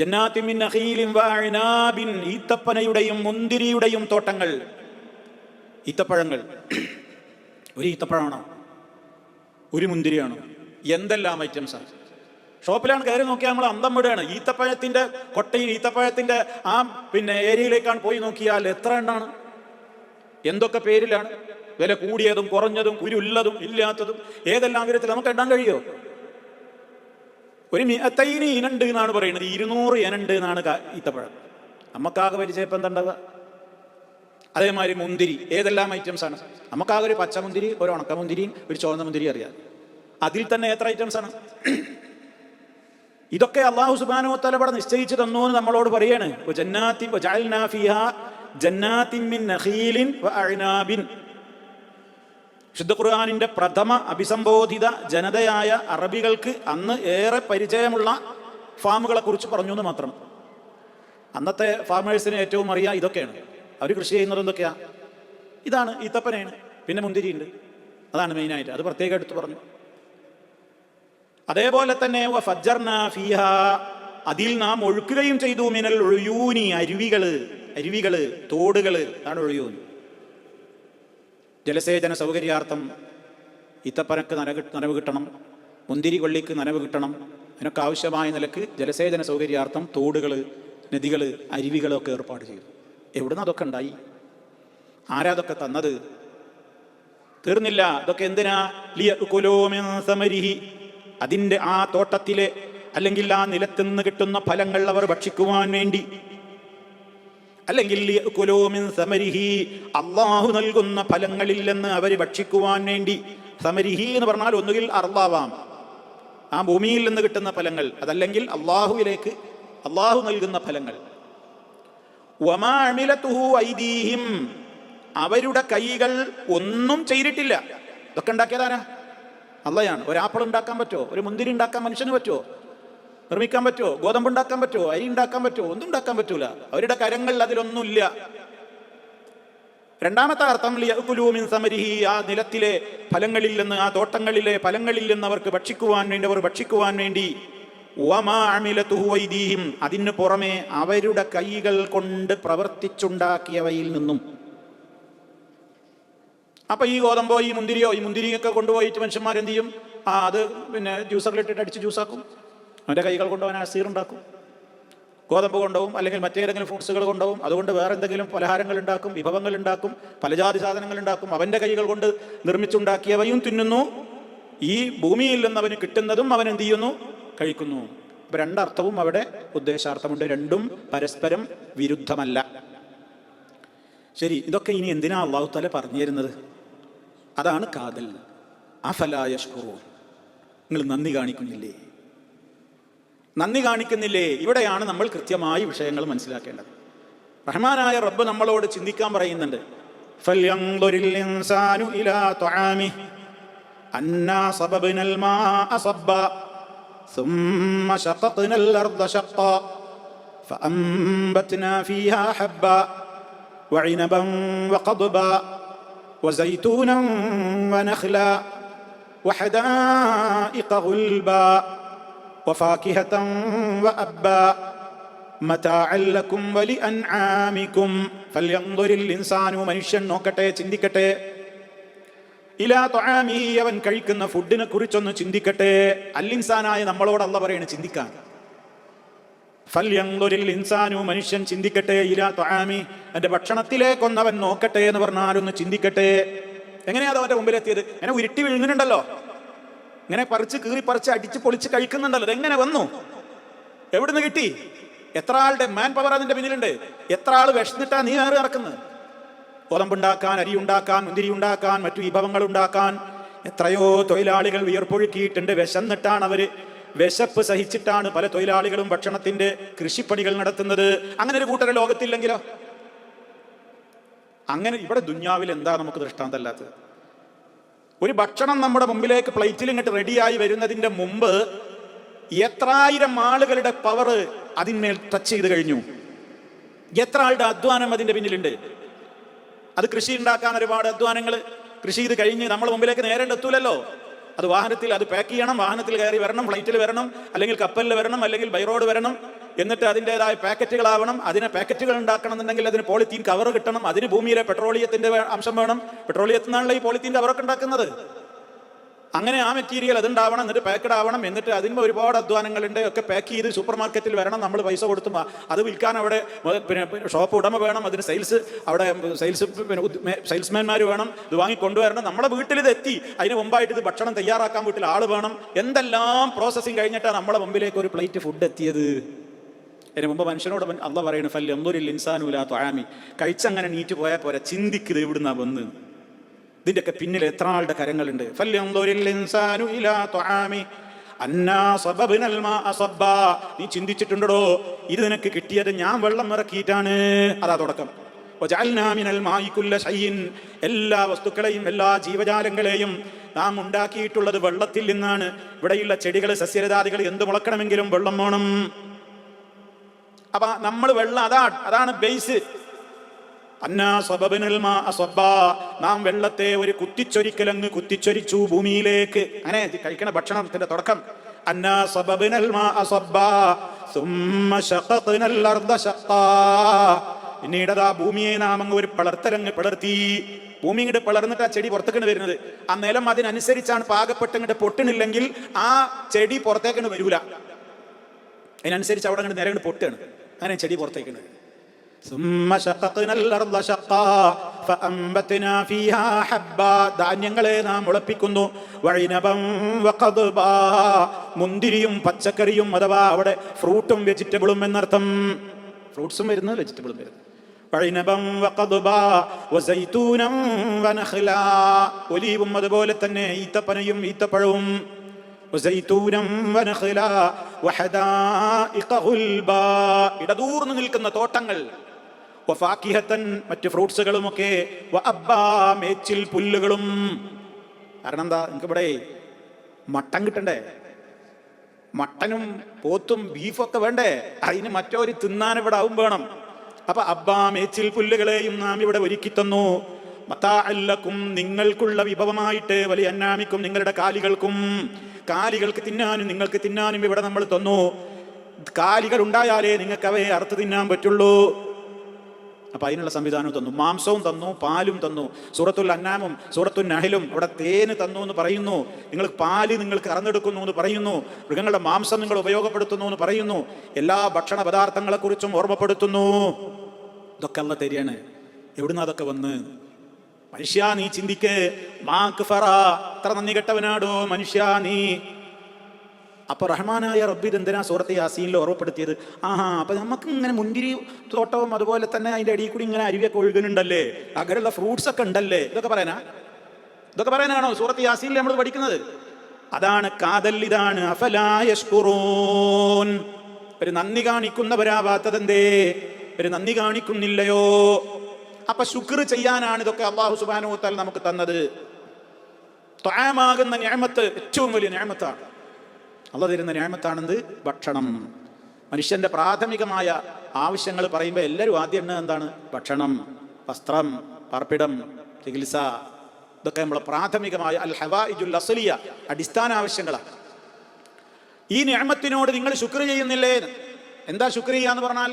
ജന്നാത്തിൻ മിൻ നഖീലിൻ വഅഅനാബിൻ, ഈത്തപ്പനയുടെയും മുന്തിരിയുടെയും തോട്ടങ്ങൾ. ഈത്തപ്പഴങ്ങൾ, ഒരു ഈത്തപ്പഴമാണോ? ഒരു മുന്തിരിയാണോ? എന്തെല്ലാം ഐറ്റംസാണ്. ഷോപ്പിലാണ് കയറി നോക്കിയാൽ നമ്മൾ അന്തം വിടുകയാണ്. ഈത്തപ്പഴത്തിന്റെ കൊട്ടയിൽ, ഈത്തപ്പഴത്തിന്റെ ആ ഏരിയയിലേക്കാണ് പോയി നോക്കിയാൽ എത്ര എണ്ണാണ്, എന്തൊക്കെ പേരിലാണ്, വില കൂടിയതും കുറഞ്ഞതും, കുരുള്ളതും ഇല്ലാത്തതും, ഏതെല്ലാം വിധത്തിൽ നമുക്ക് എണ്ണാൻ കഴിയോ? ഒരു 100 ഇനുണ്ട് എന്നാണ് പറയുന്നത്, 200 ഇനുണ്ട് എന്നാണ് ഈത്തപ്പഴം. നമുക്കാകെ പരിചയപ്പം എന്താ? അതേമാതിരി മുന്തിരി, ഏതെല്ലാം ഐറ്റംസ് ആണ്? നമുക്കാകെ ഒരു പച്ചമുന്തിരി, ഒരു ഉണക്കമുന്തിരിയും ഒരു ചുവന്ന മുന്തിരി അറിയാം. അതിൽ തന്നെ എത്ര ഐറ്റംസ് ആണ്? ഇതൊക്കെ അല്ലാഹു സുബ്ഹാനഹു വ തആല ഇവിടെ നിശ്ചയിച്ചു തന്നു എന്ന് നമ്മളോട് പറയാണ്. വിശുദ്ധ ഖുർആനിന്റെ പ്രഥമ അഭിസംബോധിത ജനതയായ അറബികൾക്ക് അന്ന് ഏറെ പരിചയമുള്ള ഫാമുകളെ കുറിച്ച് പറഞ്ഞു എന്ന് മാത്രം. അന്നത്തെ ഫാമേഴ്സിന് ഏറ്റവും അറിയാം ഇതൊക്കെയാണ്. അവർ കൃഷി ചെയ്യുന്നത് എന്തൊക്കെയാ? ഇതാണ്, ഈത്തപ്പനയാണ്, പിന്നെ മുന്തിരിയുണ്ട്. അതാണ് മെയിനായിട്ട്. അത് പ്രത്യേകം എടുത്ത് പറഞ്ഞു. അതേപോലെ തന്നെ ഫജ്ജർനാ ഫീഹാ, അതിൽ നാം ഒഴുക്കുകയും ചെയ്തു, മിനൽ ഉയൂനി, അരുവികള് തോടുകള്. അതാണ് ഒഴുയൂൻ. ജലസേചന സൗകര്യാർത്ഥം ഈത്തപ്പനക്ക് നനവ് കിട്ടണം, മുന്തിരി കൊള്ളിക്ക് നനവ് കിട്ടണം. അതിനൊക്കെ ആവശ്യമായ നിലക്ക് ജലസേചന സൗകര്യാർത്ഥം തോടുകൾ, നദികൾ, അരുവികളൊക്കെ ഏർപ്പാട് ചെയ്തു. എവിടുന്ന് അതൊക്കെ ഉണ്ടായി? ആരാ അതൊക്കെ തന്നത്? തീർന്നില്ല. ഇതൊക്കെ എന്തിനാ? ലിയഅ്കുലൂ മിൻ സമരിഹി, അതിൻ്റെ ആ തോട്ടത്തിലെ അല്ലെങ്കിൽ ആ നിലത്തുനിന്ന് കിട്ടുന്ന ഫലങ്ങൾ അവർ ഭക്ഷിക്കുവാൻ വേണ്ടി. അല്ലെങ്കിൽ ലിയഅ്കുലൂ മിൻ സമരിഹി, അല്ലാഹു നൽകുന്ന ഫലങ്ങളിൽ നിന്ന് അവർ ഭക്ഷിക്കുവാൻ വേണ്ടി. സമരിഹി എന്ന് പറഞ്ഞാൽ ഒന്നുകിൽ അർളാവാം, ആ ഭൂമിയിൽ നിന്ന് കിട്ടുന്ന ഫലങ്ങൾ, അതല്ലെങ്കിൽ അള്ളാഹുവിലേക്ക് അള്ളാഹു നൽകുന്ന ഫലങ്ങൾ. വമാ അമിലതുഹു ഐദീഹിം, അവരുടെ കൈകൾ ഒന്നും ചെയ്തിട്ടില്ല. ഇതൊക്കെ ഉണ്ടാക്കിയതാരാ? അള്ളയാണ്. ഒരു ആപ്പിൾ ഉണ്ടാക്കാൻ പറ്റുമോ? ഒരു മുന്തിരി ഉണ്ടാക്കാൻ മനുഷ്യന് പറ്റുമോ? നിർമ്മിക്കാൻ പറ്റുമോ? ഗോതമ്പ് ഉണ്ടാക്കാൻ പറ്റുമോ? അരി ഉണ്ടാക്കാൻ പറ്റുമോ? ഒന്നും ഉണ്ടാക്കാൻ പറ്റൂല. അവരുടെ കരങ്ങൾ അതിലൊന്നുമില്ല. രണ്ടാമത്തെ അർത്ഥം ലിയഅ്കുലൂ മിൻ സമരിഹി, ആ നിലത്തിലെ ഫലങ്ങളിൽ നിന്ന്, ആ തോട്ടങ്ങളിലെ ഫലങ്ങളിൽ നിന്ന് അവർക്ക് ഭക്ഷിക്കുവാൻ വേണ്ടി. വമാ അമിലതുഹു ഐദീഹിം, അതിന് പുറമെ അവരുടെ കൈകൾ കൊണ്ട് പ്രവർത്തിച്ചുണ്ടാക്കിയവയിൽ നിന്നും. അപ്പൊ ഈ ഗോതമ്പോ ഈ മുന്തിരിയൊക്കെ കൊണ്ടുപോയിട്ട് മനുഷ്യന്മാരെന്ത് ചെയ്യും? അത് പിന്നെ ജ്യൂസറിലിട്ടിട്ട് അടിച്ച് ജ്യൂസാക്കും. അവൻ്റെ കൈകൾ കൊണ്ടുപോകാൻ അസീർ ഉണ്ടാക്കും. ഗോതമ്പ് കൊണ്ടുപോകും, അല്ലെങ്കിൽ മറ്റേതെങ്കിലും ഫ്രൂട്ട്സുകൾ കൊണ്ടുപോകും. അതുകൊണ്ട് വേറെ എന്തെങ്കിലും പലഹാരങ്ങൾ ഉണ്ടാക്കും, വിഭവങ്ങൾ ഉണ്ടാക്കും, പലജാതി സാധനങ്ങൾ ഉണ്ടാക്കും. അവൻ്റെ കൈകൾ കൊണ്ട് നിർമ്മിച്ചുണ്ടാക്കിയവയും തിന്നുന്നു. ഈ ഭൂമിയിൽ നിന്ന് അവന് കിട്ടുന്നതും അവൻ എന്ത് ചെയ്യുന്നു? കഴിക്കുന്നു. ഇപ്പം രണ്ടർത്ഥവും അവിടെ ഉദ്ദേശാർത്ഥമുണ്ട്. രണ്ടും പരസ്പരം വിരുദ്ധമല്ല. ശരി, ഇതൊക്കെ ഇനി എന്തിനാ അല്ലാഹു തആല പറഞ്ഞു തരുന്നത്? അതാണ് കാതൽ. അഫലാ യശ്കുറൂൻ, നിങ്ങൾ നന്ദി കാണിക്കുന്നില്ലേ? നന്ദി കാണിക്കുന്നില്ലേ? ഇവിടെയാണ് നമ്മൾ കൃത്യമായി വിഷയങ്ങൾ മനസ്സിലാക്കേണ്ടത്. റഹ്മാനായ റബ്ബ് നമ്മളോട് ചിന്തിക്കാൻ പറയുന്നുണ്ട്. ഫൽയൻദുരിൽ ഇൻസാനു ഇലാ തുആമിഹി അന്നാ സബബ്നൽ മാഅ സബ്ബാ ثم شققنا الأرض شقا فأنبتنا فيها حبا وعنبا وقضبا وزيتونا ونخلا وحدائق غلبا وفاكهة وأبا متاعا لكم ولأنعامكم فلينظر الإنسان മനുഷ്യൻ നോക്കട്ടെ, ചിന്തിക്കട്ടെ. ഇലാ തുആമിഹി, അവൻ കഴിക്കുന്ന ഫുഡിനെ കുറിച്ചൊന്ന് ചിന്തിക്കട്ടെ. അൽ-ഇൻസാനായ നമ്മളോട് അല്ലാഹ് പറയാണ് ചിന്തിക്കാൻ. ഫൽയൻദുരിൽ ഇൻസാനു, മനുഷ്യൻ ചിന്തിക്കട്ടെ. ഇലാ തുആമി, എൻ്റെ ഭക്ഷണത്തിലേക്കൊന്നവൻ നോക്കട്ടെ എന്ന് പറഞ്ഞാൽ ഒന്ന് ചിന്തിക്കട്ടെ. എങ്ങനെയാ അവൻ്റെ മുമ്പിലെത്തിയത്? ഇങ്ങനെ ഉരുട്ടി വീഴുന്നുണ്ടല്ലോ, ഇങ്ങനെ കീറി പറിച്ച് അടിച്ച് പൊളിച്ച് കഴിക്കുന്നുണ്ടല്ലോ. അതെങ്ങനെ വന്നു? എവിടുന്ന് കിട്ടി? എത്ര ആളുടെ മാൻ പവർ അതിൻ്റെ പിന്നിലുണ്ട്? എത്ര ആൾ വിശന്നിട്ടാ നീ കയറി ഇറക്കുന്നത്? ഗോതമ്പുണ്ടാക്കാൻ, അരി ഉണ്ടാക്കാൻ, മുന്തിരി ഉണ്ടാക്കാൻ, മറ്റു വിഭവങ്ങൾ ഉണ്ടാക്കാൻ എത്രയോ തൊഴിലാളികൾ വിയർപ്പൊഴുക്കിയിട്ടുണ്ട്. വിശന്നിട്ടാണ് അവർ, വിശപ്പ് സഹിച്ചിട്ടാണ് പല തൊഴിലാളികളും ഭക്ഷണത്തിന്റെ കൃഷിപ്പണികൾ നടത്തുന്നത്. അങ്ങനെ ഒരു കൂട്ടർ ലോകത്തില്ലെങ്കിലോ? അങ്ങനെ ഇവിടെ ദുന്യാവിൽ എന്താ നമുക്ക് ദൃഷ്ടാന്തമല്ലാത്തത്? ഒരു ഭക്ഷണം നമ്മുടെ മുമ്പിലേക്ക് പ്ലേറ്റിൽ ഇങ്ങോട്ട് റെഡിയായി വരുന്നതിന്റെ മുമ്പ് എത്രായിരം ആളുകളുടെ പവർ അതിന്മേൽ ടച്ച് ചെയ്ത് കഴിഞ്ഞു. എത്ര ആളുടെ അധ്വാനം അതിന്റെ പിന്നിലുണ്ട്. അത് കൃഷി ഉണ്ടാക്കാൻ ഒരുപാട് അധ്വാനങ്ങൾ. കൃഷി ചെയ്ത് കഴിഞ്ഞ് നമ്മളെ മുമ്പിലേക്ക് നേരെ എത്തൂലല്ലോ. അത് വാഹനത്തിൽ, അത് പാക്ക് ചെയ്യണം, വാഹനത്തിൽ കയറി വരണം, ഫ്ലൈറ്റിൽ വരണം, അല്ലെങ്കിൽ കപ്പലിൽ വരണം, അല്ലെങ്കിൽ ബൈ റോഡ് വരണം. എന്നിട്ട് അതിൻ്റെതായ പാക്കറ്റുകളാവണം. അതിനെ പാക്കറ്റുകൾ ഉണ്ടാക്കണം എന്നുണ്ടെങ്കിൽ അതിന് പോളിത്തീൻ കവർ കിട്ടണം. അതിന് ഭൂമിയിലെ പെട്രോളിയത്തിന്റെ അംശം വേണം. പെട്രോളിയത്തിൽ നിന്നാണല്ലോ ഈ പോളിത്തീൻ കവറൊക്കെ ഉണ്ടാക്കുന്നത്. അങ്ങനെ ആ മെറ്റീരിയൽ അതുണ്ടാവണം, എന്നിട്ട് പാക്കഡ് ആവണം. എന്നിട്ട് അതിന് ഒരുപാട് അധ്വാനങ്ങളുണ്ട്. ഒക്കെ പാക്ക് ചെയ്ത് സൂപ്പർ മാർക്കറ്റിൽ വരണം. നമ്മൾ പൈസ കൊടുത്തും അത് വിൽക്കാൻ അവിടെ പിന്നെ ഷോപ്പ് ഉടമ വേണം. അതിന് സെയിൽസ്മാൻമാർ വേണം. ഇത് വാങ്ങി കൊണ്ടുവരണം. നമ്മളെ വീട്ടിൽ ഇത് എത്തി. അതിന് മുമ്പായിട്ട് ഇത് ഭക്ഷണം തയ്യാറാക്കാൻ വീട്ടിൽ ആൾ വേണം. എന്തെല്ലാം പ്രോസസ്സിങ് കഴിഞ്ഞിട്ടാണ് നമ്മളെ മുമ്പിലേക്ക് ഒരു പ്ലേറ്റ് ഫുഡ് എത്തിയത്. അതിന് മുമ്പ് മനുഷ്യനോട് അല്ലാഹ് പറയുന്നു, ഫൽയൻദുരിൽ ഇൻസാനു ഇലാ തുആമി, കഴിച്ചങ്ങനെ നീറ്റ് പോയാൽ പോരാ, ചിന്തിക്കുന്നത് എവിടുന്നാ വന്ന്. ഇതിൻ്റെയൊക്കെ പിന്നിൽ എത്ര ആളുടെ കരങ്ങളുണ്ട്. ഫൽയൻദുരിൽ ഇൻസാനു ഇലാ തുആമി അന്നാ സബബ്നൽ മാഅ സബ്ബാ, നീ ചിന്തിച്ചിട്ടുണ്ടോ ഇത് നിനക്ക് കിട്ടിയത് ഞാൻ വെള്ളം ഇറക്കിയിട്ടാണ്? അതാ തുടക്കം. വജഅൽനാ മിനൽ മാഇ കുല്ല ശൈഇൻ, എല്ലാ വസ്തുക്കളെയും എല്ലാ ജീവജാലങ്ങളെയും നാം ഉണ്ടാക്കിയിട്ടുള്ളത് വെള്ളത്തിൽ നിന്നാണ്. ഇവിടെയുള്ള ചെടികൾ, സസ്യലതാദികൾ എന്ത് മുളക്കണമെങ്കിലും വെള്ളം വേണം. അപ്പൊ നമ്മൾ വെള്ളം അതാണ് ബേസ്. അന്നാ സബബ്നൽ മാഅ സബ്ബാ, നാം വെള്ളത്തെ ഒരു കുത്തിച്ചൊരിക്കലങ്ങ് കുത്തിച്ചൊരിച്ചു ഭൂമിയിലേക്ക്. അങ്ങനെ കഴിക്കണ ഭക്ഷണത്തിന്റെ തുടക്കം. അന്നാ സബബ്നൽ മാഅ സബ്ബാ സുമ്മ ശഖഖ്നൽ അർദ ശഖ്ഖാ, പിന്നീട് ആ ഭൂമിയെ നാം അങ്ങ് ഒരു പിളർത്തലങ്ങ് പിളർത്തി. ഭൂമി ഇങ്ങോട്ട് പിളർന്നിട്ട് ആ ചെടി പുറത്തേക്കാണ് വരുന്നത്. ആ നിലം അതിനനുസരിച്ചാണ് പാകപ്പെട്ട് ഇങ്ങോട്ട് പൊട്ടണില്ലെങ്കിൽ ആ ചെടി പുറത്തേക്കാണ് വരൂല. അതിനനുസരിച്ച് അവിടെ അങ്ങോട്ട് നേരെ പൊട്ടാണ്, അങ്ങനെ ചെടി പുറത്തേക്കാണ്. ധാന്യങ്ങളെ നാം മുളപ്പിക്കുന്നു. മുന്തിരിയും പച്ചക്കറിയും, അഥവാ അവിടെ ഫ്രൂട്ടും വെജിറ്റബിളും എന്നർത്ഥം. ഫ്രൂട്ട്സും വരുന്നു, വെജിറ്റബിളും വരുന്നു. ഒലീവും അതുപോലെ തന്നെ ഈത്തപ്പനയും ഈത്തപ്പഴവും. ഇടതൂർന്നു നിൽക്കുന്ന തോട്ടങ്ങൾ. മറ്റ് ഫ്രൂട്ട്സുകളുമൊക്കെ. മേച്ചിൽ പുല്ലുകളും. കാരണം എന്താ, നിങ്ങൾക്ക് ഇവിടെ മട്ടൻ കിട്ടണ്ടേ? മട്ടനും പോത്തും ബീഫൊക്കെ വേണ്ടേ? അതിന് മറ്റൊരു തിന്നാൻ ഇവിടെ ആവും വേണം. അപ്പൊ മേച്ചിൽ പുല്ലുകളെയും നാം ഇവിടെ ഒരുക്കി തന്നു. മതാഅല്ലക്കും, നിങ്ങൾക്കുള്ള വിഭവമായിട്ട്. വലിയ അന്നാമിക്കും, നിങ്ങളുടെ കാലികൾക്കും. കാലികൾക്ക് തിന്നാനും നിങ്ങൾക്ക് തിന്നാനും ഇവിടെ നമ്മൾ തന്നു. കാലികൾ ഉണ്ടായാലേ നിങ്ങൾക്ക് അവയെ അറുത്ത് തിന്നാൻ പറ്റുള്ളൂ. അപ്പൊ അതിനുള്ള സംവിധാനം തന്നു. മാംസവും തന്നു, പാലും തന്നു. സൂറത്തുൽ അന്നാമും സൂറത്തുൽ നഹലും അവിടെ തേന് തന്നു എന്ന് പറയുന്നു. നിങ്ങൾ പാല് നിങ്ങൾക്ക് കറന്നെടുക്കുന്നു എന്ന് പറയുന്നു. മൃഗങ്ങളുടെ മാംസം നിങ്ങൾ ഉപയോഗപ്പെടുത്തുന്നു എന്ന് പറയുന്നു. എല്ലാ ഭക്ഷണ പദാർത്ഥങ്ങളെ കുറിച്ചും ഓർമ്മപ്പെടുത്തുന്നു. ഇതൊക്കെ അല്ലാഹ് തരികയാണ്. എവിടുന്ന് അതൊക്കെ വന്ന്? മനുഷ്യ നീ ചിന്തിക്ക്. എത്ര നന്ദി കെട്ടവനാടോ മനുഷ്യ നീ. അപ്പൊ റഹ്മാനായ റബ്ബ് എന്തിനാ സൂറത്തെ യാസീനിൽ ഓർമ്മപ്പെടുത്തിയത്? അപ്പൊ നമുക്ക് ഇങ്ങനെ മുന്തിരി തോട്ടവും അതുപോലെ തന്നെ അതിന്റെ അടിയിൽ കൂടി ഇങ്ങനെ അരുവിയൊക്കെ ഒഴുകുന്നുണ്ടല്ലേ, അങ്ങനെയുള്ള ഫ്രൂട്ട്സ് ഒക്കെ ഉണ്ടല്ലേ, ഇതൊക്കെ പറയാനാണോ സൂറത്ത് യാസീനിൽ നമ്മൾ പഠിക്കുന്നത്? അതാണ് കാതൽ. ഇതാണ് അഫലാ യശ്കുറൂൻ. ഒരു നന്ദി കാണിക്കുന്നവരാവാത്തതെന്തേ? ഒരു നന്ദി കാണിക്കുന്നില്ലയോ? അപ്പൊ ശുക്ർ ചെയ്യാനാണ് ഇതൊക്കെ അല്ലാഹു സുബ്ഹാനഹു വ തആല നമുക്ക് തന്നത്. ത്വആമാകുന്ന നിഅമത്ത് ഏറ്റവും വലിയ നിഅമത്താണ്. അല്ലാഹു തരുന്ന നിഅമത്താണെന്ത്? ഭക്ഷണം. മനുഷ്യന്റെ പ്രാഥമികമായ ആവശ്യങ്ങൾ പറയുമ്പോൾ എല്ലാവരും ആദ്യം എന്താണ്? ഭക്ഷണം, വസ്ത്രം, പാർപ്പിടം, ചികിത്സ. ഇതൊക്കെ നമ്മളെ പ്രാഥമികമായ അൽ ഹവായിജുൽ അസ്ലിയ, അടിസ്ഥാന ആവശ്യങ്ങളാണ്. ഈ നിഅമത്തിനോട് നിങ്ങൾ ശുക്ർ ചെയ്യുന്നില്ലേ? എന്താ ശുക്ർ ചെയ്യാന്ന് പറഞ്ഞാൽ,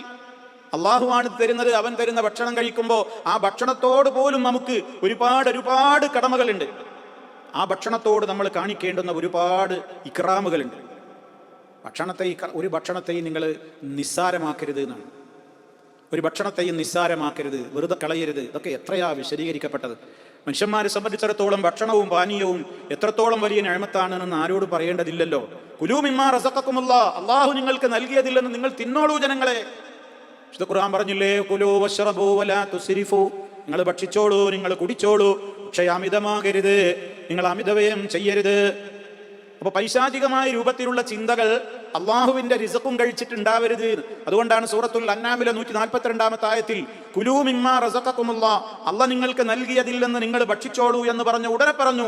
അള്ളാഹുവാണ് തരുന്നത്. അവൻ തരുന്ന ഭക്ഷണം കഴിക്കുമ്പോൾ ആ ഭക്ഷണത്തോട് പോലും നമുക്ക് ഒരുപാട് കടമകളുണ്ട്. ആ ഭക്ഷണത്തോട് നമ്മൾ കാണിക്കേണ്ടുന്ന ഒരുപാട് ഇക്റാമുകളുണ്ട്. ഒരു ഭക്ഷണത്തെയും നിങ്ങൾ നിസ്സാരമാക്കരുത് എന്നാണ്. ഒരു ഭക്ഷണത്തെയും നിസ്സാരമാക്കരുത്, വെറുതെ കളയരുത്. ഇതൊക്കെ എത്രയാ വിശദീകരിക്കപ്പെട്ടത്. മനുഷ്യന്മാരെ സംബന്ധിച്ചിടത്തോളം ഭക്ഷണവും പാനീയവും എത്രത്തോളം വലിയ നിഅമത്താണെന്ന് ആരോട് പറയേണ്ടതില്ലല്ലോ. കുലൂ മിമ്മാ റസഖക്കുമുല്ലാഹ്, അള്ളാഹു നിങ്ങൾക്ക് നൽകിയതില്ലെന്ന് നിങ്ങൾ തിന്നോളൂ ജനങ്ങളെ. വിശുദ്ധ ഖുർആൻ പറഞ്ഞില്ലേ, കുലൂ വശ്റബൂ വലാ തുസ്രിഫൂ, നിങ്ങൾ ഭക്ഷിച്ചോളൂ, നിങ്ങൾ കുടിച്ചോളൂ, പക്ഷേ അമിതമാകരുത്, നിങ്ങൾ അമിതവ്യയം ചെയ്യരുത്. അപ്പൊ പൈശാചികമായ രൂപത്തിലുള്ള ചിന്തകൾ അള്ളാഹുവിന്റെ റിസ്ഖും കഴിച്ചിട്ടുണ്ടാവരുത്. അതുകൊണ്ടാണ് സൂറത്തുൽ അൻആമിലെ 142-ാമത്തെ ആയത്തിൽ കുലൂ മിമ്മാ റസഖക്കുമുല്ലാഹ്, അള്ളാഹ് നിങ്ങൾക്ക് നൽകിയതിൽ നിന്ന് നിങ്ങൾ ഭക്ഷിച്ചോളൂ എന്ന് പറഞ്ഞു. ഉടനെ പറഞ്ഞു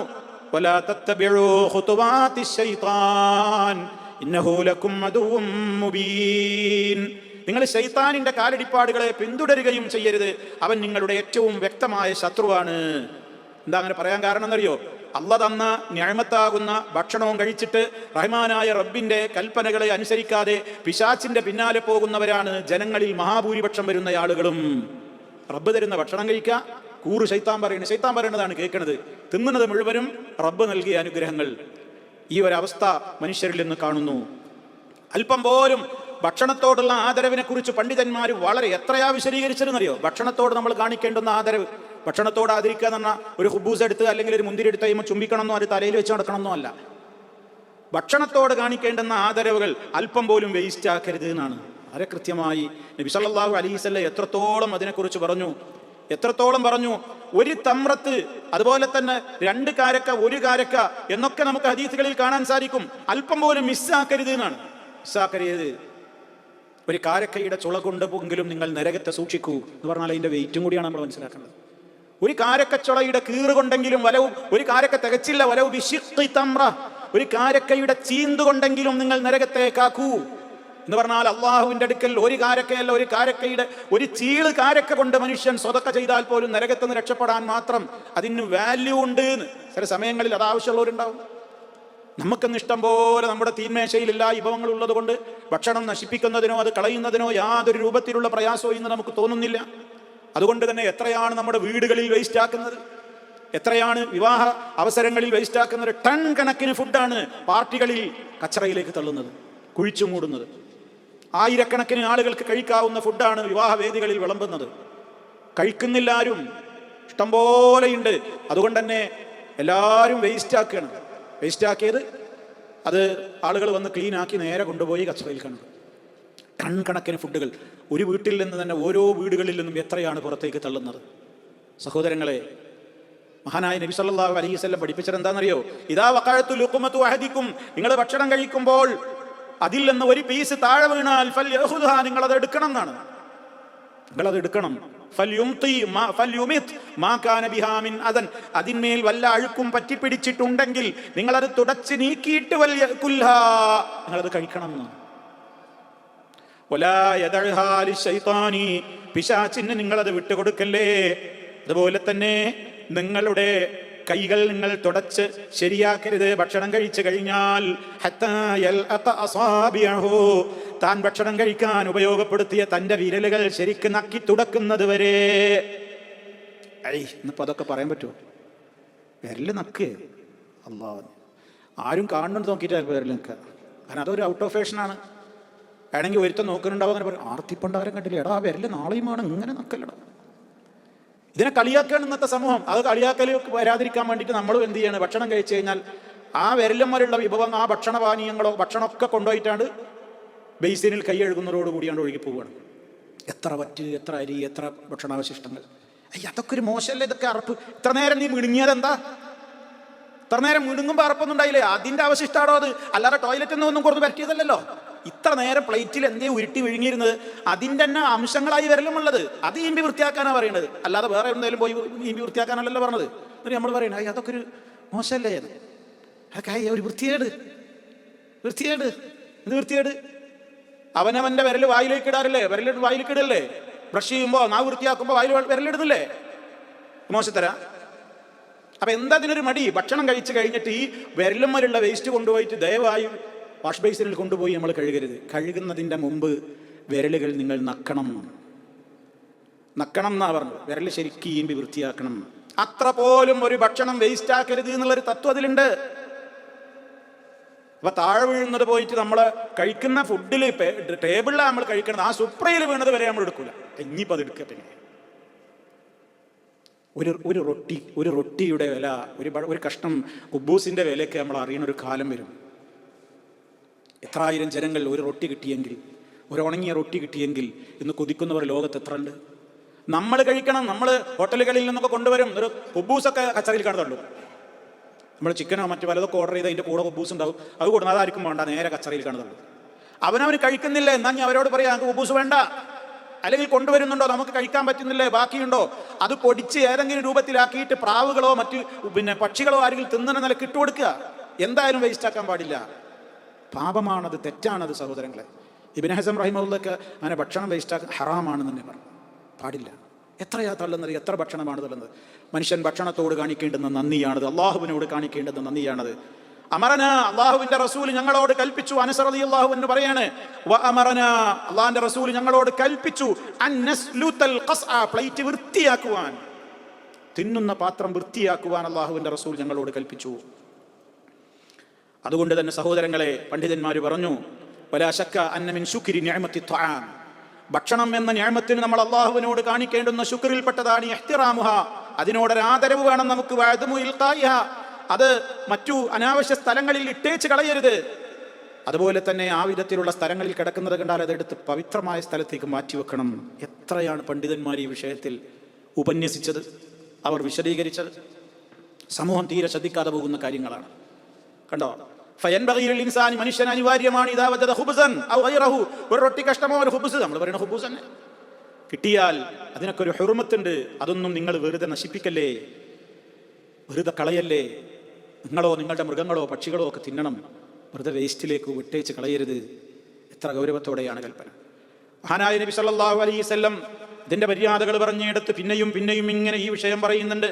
വലാ തത്തബിഉ ഖുതുവാതിശ് ശൈത്താൻ ഇന്നഹു ലക്കും അദുവ്വും മുബീൻ, നിങ്ങൾ ശൈത്താനിന്റെ കാലടിപ്പാടുകളെ പിന്തുടരുകയും ചെയ്യരുത്, അവൻ നിങ്ങളുടെ ഏറ്റവും വ്യക്തമായ ശത്രുവാണ്. എന്താ അങ്ങനെ പറയാൻ കാരണം എന്നറിയോ? അല്ലാഹ് തന്ന നിഅമത്താകുന്ന ഭക്ഷണവും കഴിച്ചിട്ട് റഹ്മാനായ റബ്ബിന്റെ കൽപ്പനകളെ അനുസരിക്കാതെ പിശാചിന്റെ പിന്നാലെ പോകുന്നവരാണ് ജനങ്ങളിൽ മഹാഭൂരിപക്ഷം വരുന്ന ആളുകളും. റബ്ബ് തരുന്ന ഭക്ഷണം കഴിക്കുക, കൂറ് ശൈത്താൻ പറയുന്നതാണ് കേൾക്കുന്നത്, തിന്നുന്നത് മുഴുവനും റബ്ബ് നൽകിയ അനുഗ്രഹങ്ങൾ. ഈ ഒരവസ്ഥ മനുഷ്യരിൽ നിന്ന് കാണുന്നു. അല്പം പോലും ഭക്ഷണത്തോടുള്ള ആദരവിനെ കുറിച്ച് പണ്ഡിതന്മാർ എത്രയാ വിശദീകരിച്ചതെന്നറിയോ? ഭക്ഷണത്തോട് നമ്മൾ കാണിക്കേണ്ടുന്ന ആദരവ്. ഭക്ഷണത്തോട് ആദരിക്കുക എന്ന് പറഞ്ഞാൽ ഒരു ഹുബൂസ് എടുത്ത് അല്ലെങ്കിൽ ഒരു മുന്തിരി എടുത്ത് കഴിയുമ്പോൾ ചുംബിക്കണമെന്നോ അത് തലയിൽ വെച്ച് നടക്കണമെന്നോ അല്ല. ഭക്ഷണത്തോട് കാണിക്കേണ്ടുന്ന ആദരവുകൾ അല്പം പോലും വേസ്റ്റ് ആക്കരുത് എന്നാണ് വളരെ കൃത്യമായി നബി സല്ലല്ലാഹു അലൈഹി വസല്ലം എത്രത്തോളം അതിനെക്കുറിച്ച് പറഞ്ഞു. ഒരു തമ്രത്ത്, അതുപോലെ തന്നെ 2 കാരക്ക 1 കാരക്ക എന്നൊക്കെ നമുക്ക് ഹദീസുകളിൽ കാണാൻ സാധിക്കും. അല്പം പോലും മിസ്സാക്കരുത് എന്നാണ്. മിസ്സാക്കരുത്. ഒരു കാരക്കയുടെ ചുള കൊണ്ടെങ്കിലും നിങ്ങൾ നരകത്തെ സൂക്ഷിക്കൂ എന്ന് പറഞ്ഞാൽ അതിൻ്റെ വെയിറ്റും കൂടിയാണ് നമ്മൾ മനസ്സിലാക്കേണ്ടത്. ഒരു കാരക്കച്ചുളയുടെ കീറ് കൊണ്ടെങ്കിലും വലവും, ഒരു കാരക്ക തികച്ചില്ല വലവും ബിശിഖ്ഖി തംറ, ഒരു കാരക്കയുടെ ചീന്ത് കൊണ്ടെങ്കിലും നിങ്ങൾ നരകത്തെ കാക്കൂ എന്ന് പറഞ്ഞാൽ അള്ളാഹുവിൻ്റെ അടുക്കൽ ഒരു കാരക്കയല്ല, ഒരു കാരക്കയുടെ ഒരു ചീള് കാരക്ക കൊണ്ട് മനുഷ്യൻ സ്വതക്ക ചെയ്താൽ പോലും നരകത്തിൽ നിന്ന് രക്ഷപ്പെടാൻ മാത്രം അതിന് വാല്യൂ ഉണ്ട്. ചില സമയങ്ങളിൽ അത് ആവശ്യമുള്ളവരുണ്ടാവും. നമുക്കൊന്ന് ഇഷ്ടം പോലെ നമ്മുടെ തീന്മേശയിലില്ല വിഭവങ്ങൾ ഉള്ളത് കൊണ്ട് ഭക്ഷണം നശിപ്പിക്കുന്നതിനോ അത് കളയുന്നതിനോ യാതൊരു രൂപത്തിലുള്ള പ്രയാസവും ഇന്ന് നമുക്ക് തോന്നുന്നില്ല. അതുകൊണ്ട് തന്നെ എത്രയാണ് നമ്മുടെ വീടുകളിൽ വേസ്റ്റ് ആക്കുന്നത്, എത്രയാണ് വിവാഹ അവസരങ്ങളിൽ വേസ്റ്റ് ആക്കുന്നത്. ടൺ കണക്കിന് ഫുഡാണ് പാർട്ടികളിൽ കച്ചറയിലേക്ക് തള്ളുന്നത്, കുഴിച്ചു മൂടുന്നത്. ആയിരക്കണക്കിന് ആളുകൾക്ക് കഴിക്കാവുന്ന ഫുഡാണ് വിവാഹ വേദികളിൽ വിളമ്പുന്നത്. കഴിക്കുന്നില്ല ആരും, ഇഷ്ടംപോലെയുണ്ട്. അതുകൊണ്ട് തന്നെ എല്ലാവരും വേസ്റ്റ് ആക്കുകയാണ്. വേസ്റ്റ് ആക്കിയത് അത് ആളുകൾ വന്ന് ക്ലീനാക്കി നേരെ കൊണ്ടുപോയി കച്ചറയിൽ കണ്ടു. ടൺ കണക്കിന് ഫുഡുകൾ ഒരു വീട്ടിൽ നിന്ന് തന്നെ ഓരോ വീടുകളിൽ നിന്നും എത്രയാണ് പുറത്തേക്ക് തള്ളുന്നത്. സഹോദരങ്ങളെ, മഹാനായ നബി സല്ലല്ലാഹു അലൈഹി വസല്ലം പഠിപ്പിച്ചത് എന്താണെന്നറിയോ? ഇദാ വഖഅതു ലുഖ്മതു അഹദിക്കും, നിങ്ങൾ ഭക്ഷണം കഴിക്കുമ്പോൾ അതിൽ നിന്ന് ഒരു പീസ് താഴെ വീണാൽ ഫൽയഖുദ്ഹാ, നിങ്ങളത് എടുക്കണം എന്നാണ്. നിങ്ങളത് എടുക്കണം. അതിന്മേൽ വല്ല അഴുക്കും പറ്റിപ്പിടിച്ചിട്ടുണ്ടെങ്കിൽ നിങ്ങളത് തുടച്ച് നീക്കിയിട്ട് നിങ്ങളത് കഴിക്കണം എന്നാണ്. പിശാചിന് നിങ്ങളത് വിട്ടുകൊടുക്കല്ലേ. അതുപോലെ തന്നെ നിങ്ങളുടെ കൈകൾ നിങ്ങൾ തുടച്ച് ശരിയാക്കരുത്. ഭക്ഷണം കഴിച്ചു കഴിഞ്ഞാൽ താൻ ഭക്ഷണം കഴിക്കാൻ ഉപയോഗപ്പെടുത്തിയ തൻ്റെ വിരലുകൾ ശരിക്കും നക്കി തുടക്കുന്നത് വരെ. ഇന്നിപ്പോൾ അതൊക്കെ പറയാൻ പറ്റുമോ? വിരല് നക്ക് അല്ലാ, ആരും കാണുന്നുണ്ട് നോക്കിയിട്ട് വിരൽ നിൽക്കുക. കാരണം അതൊരു ഔട്ട് ഓഫ് ഫാഷനാണ്. വേണമെങ്കിൽ ഒരുത്തം നോക്കുന്നുണ്ടാവും, അങ്ങനെ പറയും ആർത്തിപ്പണ്ടാരം കണ്ടില്ല, എടാ ആ വിരല് നാളെയുമാണ്, ഇങ്ങനെ നക്കല്ലടാ. ഇതിനെ കളിയാക്കുകയാണ് ഇന്നത്തെ സമൂഹം. അത് കളിയാക്കൽ വരാതിരിക്കാൻ വേണ്ടിയിട്ട് നമ്മളും എന്ത് ചെയ്യണം? ഭക്ഷണം കഴിച്ചു കഴിഞ്ഞാൽ ആ വിരലന്മാരുള്ള വിഭവം, ആ ഭക്ഷണപാനീയങ്ങളോ ഭക്ഷണമൊക്കെ കൊണ്ടുപോയിട്ടാണ് ബേസിനിൽ കൈ എഴുകുന്നതോടുകൂടിയാണ് ഒഴുകി പോവുകയാണ്. എത്ര വറ്റ്, എത്ര അരി, എത്ര ഭക്ഷണാവശിഷ്ടങ്ങൾ. അതൊക്കെ ഒരു മോശമല്ലേ? ഇതൊക്കെ അറപ്പ്. ഇത്ര നേരം നീ മിണുങ്ങിയതെന്താ? ഇത്ര നേരം മിണുങ്ങുമ്പോൾ അറപ്പൊന്നും ഉണ്ടായില്ലേ? അതിൻ്റെ അവശിഷ്ടമാണോ അത്? അല്ലാതെ ടോയ്ലറ്റിൽ നിന്നൊന്നും കുറച്ച് പറ്റിയതല്ലല്ലോ. ഇത്ര നേരം പ്ലേറ്റിൽ എന്തേ ഉരുട്ടി വിഴുങ്ങിയിരുന്നത് അതിൻ്റെ തന്നെ അംശങ്ങളായി വരലുമുള്ളത്. അത് ഈമ്പി വൃത്തിയാക്കാനാണ് പറയുന്നത്, അല്ലാതെ വേറെ എന്തെങ്കിലും പോയി ഈമ്പി വൃത്തിയാക്കാനല്ലല്ലോ പറഞ്ഞത്. എന്നിട്ട് നമ്മൾ പറയണത് അതൊക്കെ ഒരു മോശമല്ലേ? അതൊക്കെ ഒരു വൃത്തികേട്. എന്ത് വൃത്തികേട്? അവനവൻ്റെ വിരൽ വായിലേക്ക് ഇടാറില്ലേ? വിരലിട്ട് വായിലേക്ക് ഇടല്ലേ? ബ്രഷ് ചെയ്യുമ്പോൾ, നാവ് വൃത്തിയാക്കുമ്പോൾ വായിൽ വിരലിടുന്നില്ലേ? മോശത്തര. അപ്പം എന്താ അതിനൊരു മടി? ഭക്ഷണം കഴിച്ച് കഴിഞ്ഞിട്ട് ഈ വിരലുമ്മലുള്ള വേസ്റ്റ് കൊണ്ടുപോയിട്ട് ദയവായി വാഷ് ബേസിനിൽ കൊണ്ടുപോയി നമ്മൾ കഴുകരുത്. കഴുകുന്നതിൻ്റെ മുമ്പ് വിരലുകൾ നിങ്ങൾ നക്കണം എന്നാ പറഞ്ഞത്. വിരൽ ശരിക്കും ഈമ്പി വൃത്തിയാക്കണം. അത്ര പോലും ഒരു ഭക്ഷണം വേസ്റ്റ് ആക്കരുത് എന്നുള്ളൊരു തത്വം അതിലുണ്ട്. അപ്പൊ താഴെ വീഴുന്നത് പോയിട്ട് നമ്മൾ കഴിക്കുന്ന ഫുഡിൽ ടേബിളിലാണ് നമ്മൾ കഴിക്കുന്നത്, ആ സുപ്രയിൽ വീണത് വരെ നമ്മൾ എടുക്കൂല. ഇനിയിപ്പോൾ അത് എടുക്കുക. പിന്നെ ഒരു റൊട്ടിയുടെ വില, ഒരു കഷ്ണം കുബൂസിൻ്റെ വിലയൊക്കെ നമ്മൾ അറിയുന്ന ഒരു കാലം വരും. എത്രായിരം ജനങ്ങൾ ഒരു റൊട്ടി കിട്ടിയെങ്കിൽ, ഒരു ഉണങ്ങിയ റൊട്ടി കിട്ടിയെങ്കിൽ ഇന്ന് കൊതിക്കുന്നവർ ലോകത്ത് എത്ര ഉണ്ട്? നമ്മൾ കഴിക്കണം. നമ്മൾ ഹോട്ടലുകളിൽ നിന്നൊക്കെ കൊണ്ടുവരും. ഒരു കുബൂസൊക്കെ കച്ചറയിൽ കാണുന്നുള്ളൂ. നമ്മൾ ചിക്കനോ മറ്റു പലതൊക്കെ ഓർഡർ ചെയ്ത് അതിൻ്റെ കൂടെ കുബൂസ് ഉണ്ടാവും. അത് കൊടുക്കുന്നത് അതായിരിക്കും വേണ്ട, നേരെ കച്ചറയിൽ കാണുന്നുള്ളൂ. അവനവർ കഴിക്കുന്നില്ല എന്നാൽ ഞാൻ അവരോട് പറയാം നമുക്ക് കുബൂസ് വേണ്ട. അല്ലെങ്കിൽ കൊണ്ടുവരുന്നുണ്ടോ, നമുക്ക് കഴിക്കാൻ പറ്റുന്നില്ലേ, ബാക്കിയുണ്ടോ, അത് പൊടിച്ച് ഏതെങ്കിലും രൂപത്തിലാക്കിയിട്ട് പ്രാവുകളോ മറ്റ് പക്ഷികളോ ആരെങ്കിലും തിന്നുന്ന നിലക്ക് ഇട്ടുകൊടുക്കുക. എന്തായാലും വേസ്റ്റ് ആക്കാൻ പാടില്ല. പാപമാണത്, തെറ്റാണത് സഹോദരങ്ങളെ. ഇബ്നു ഹസം റഹിമഹുള്ളാഹ് അങ്ങനെ ഭക്ഷണം വേസ്റ്റാക്കാൻ ഹറാമാണെന്ന് തന്നെ പറഞ്ഞു. പാടില്ല. എത്രയാ തള്ളുന്നത്? എത്ര ഭക്ഷണമാണ് തള്ളുന്നത്? മനുഷ്യൻ ഭക്ഷണത്തോട് കാണിക്കേണ്ടുന്ന നന്ദിയാണത്, അള്ളാഹുവിനോട് കാണിക്കേണ്ടുന്ന നന്ദിയാണത്. അമറന, അള്ളാഹുവിന്റെ റസൂൽ ഞങ്ങളോട് കൽപ്പിച്ചു. അനസ് റളിയല്ലാഹു അൻഹു പറയാണ്, വ അമറന, അള്ളാഹിന്റെ റസൂൽ ഞങ്ങളോട് കൽപ്പിച്ചു അൻ നസ്ലുതൽ ഖസ്അ, പ്ലേറ്റ് വൃത്തിയാക്കുവാൻ, തിന്നുന്ന പാത്രം വൃത്തിയാക്കുവാൻ അള്ളാഹുവിന്റെ റസൂൽ ഞങ്ങളോട് കൽപ്പിച്ചു. അതുകൊണ്ട് തന്നെ സഹോദരങ്ങളെ, പണ്ഡിതന്മാർ പറഞ്ഞു, വലാ ശക്ക അന്ന മിൻ ശുക്രി നിഅമത്തി ത്വആം, ഭക്ഷണം എന്ന നിഅമത്തിന് നമ്മൾ അള്ളാഹുവിനോട് കാണിക്കേണ്ടുന്ന ശുക്രിൽപ്പെട്ടതാണ് ഇഹ്തിറാമുഹ, അതിനോടൊരു ആദരവ് വേണം നമുക്ക്. വഅദമു ഇൽഖായിഹ, അത് മറ്റു അനാവശ്യ സ്ഥലങ്ങളിൽ ഇട്ടേച്ച് കളയരുത്. അതുപോലെ തന്നെ ആ വിധത്തിലുള്ള സ്ഥലങ്ങളിൽ കിടക്കുന്നത് കണ്ടാൽ അതെടുത്ത് പവിത്രമായ സ്ഥലത്തേക്ക് മാറ്റിവെക്കണം. എത്രയാണ് പണ്ഡിതന്മാർ ഈ വിഷയത്തിൽ ഉപന്യസിച്ചത്, അവർ വിശദീകരിച്ചത്. സമൂഹം തീരെ ശ്രദ്ധിക്കാതെ പോകുന്ന കാര്യങ്ങളാണ്. കണ്ടോ, ഫയൻബഗീൽ ഇൻസാനി, മനുഷ്യന് അനിവാര്യമാണ് ഇദാ വജദ ഖുബ്സൻ ഔ ഗൈറഹു, ഒരു റൊട്ടി കഷ്ണമോ ഒരു ഖുബ്സ്, നമ്മൾ പറയുന്ന ഖുബ്സ് തന്നെ കിട്ടിയാൽ അതിനൊക്കെ ഒരു ഹുർമത്തുണ്ട്. അതൊന്നും നിങ്ങൾ വെറുതെ നശിപ്പിക്കല്ലേ, വെറുതെ കളയല്ലേ. നിങ്ങളോ നിങ്ങളുടെ മൃഗങ്ങളോ പക്ഷികളോ ഒക്കെ തിന്നണം, വെറുതെ വേസ്റ്റിലേക്ക് വിട്ടേച്ച് കളയരുത്. എത്ര ഗൗരവത്തോടെയാണ് കൽപ്പന. മഹാനായ നബി സല്ലല്ലാഹു അലൈഹി വസല്ലം ഇതിന്റെ മര്യാദകൾ പറഞ്ഞെടുത്ത് പിന്നെയും പിന്നെയും ഇങ്ങനെ ഈ വിഷയം പറയുന്നുണ്ട്.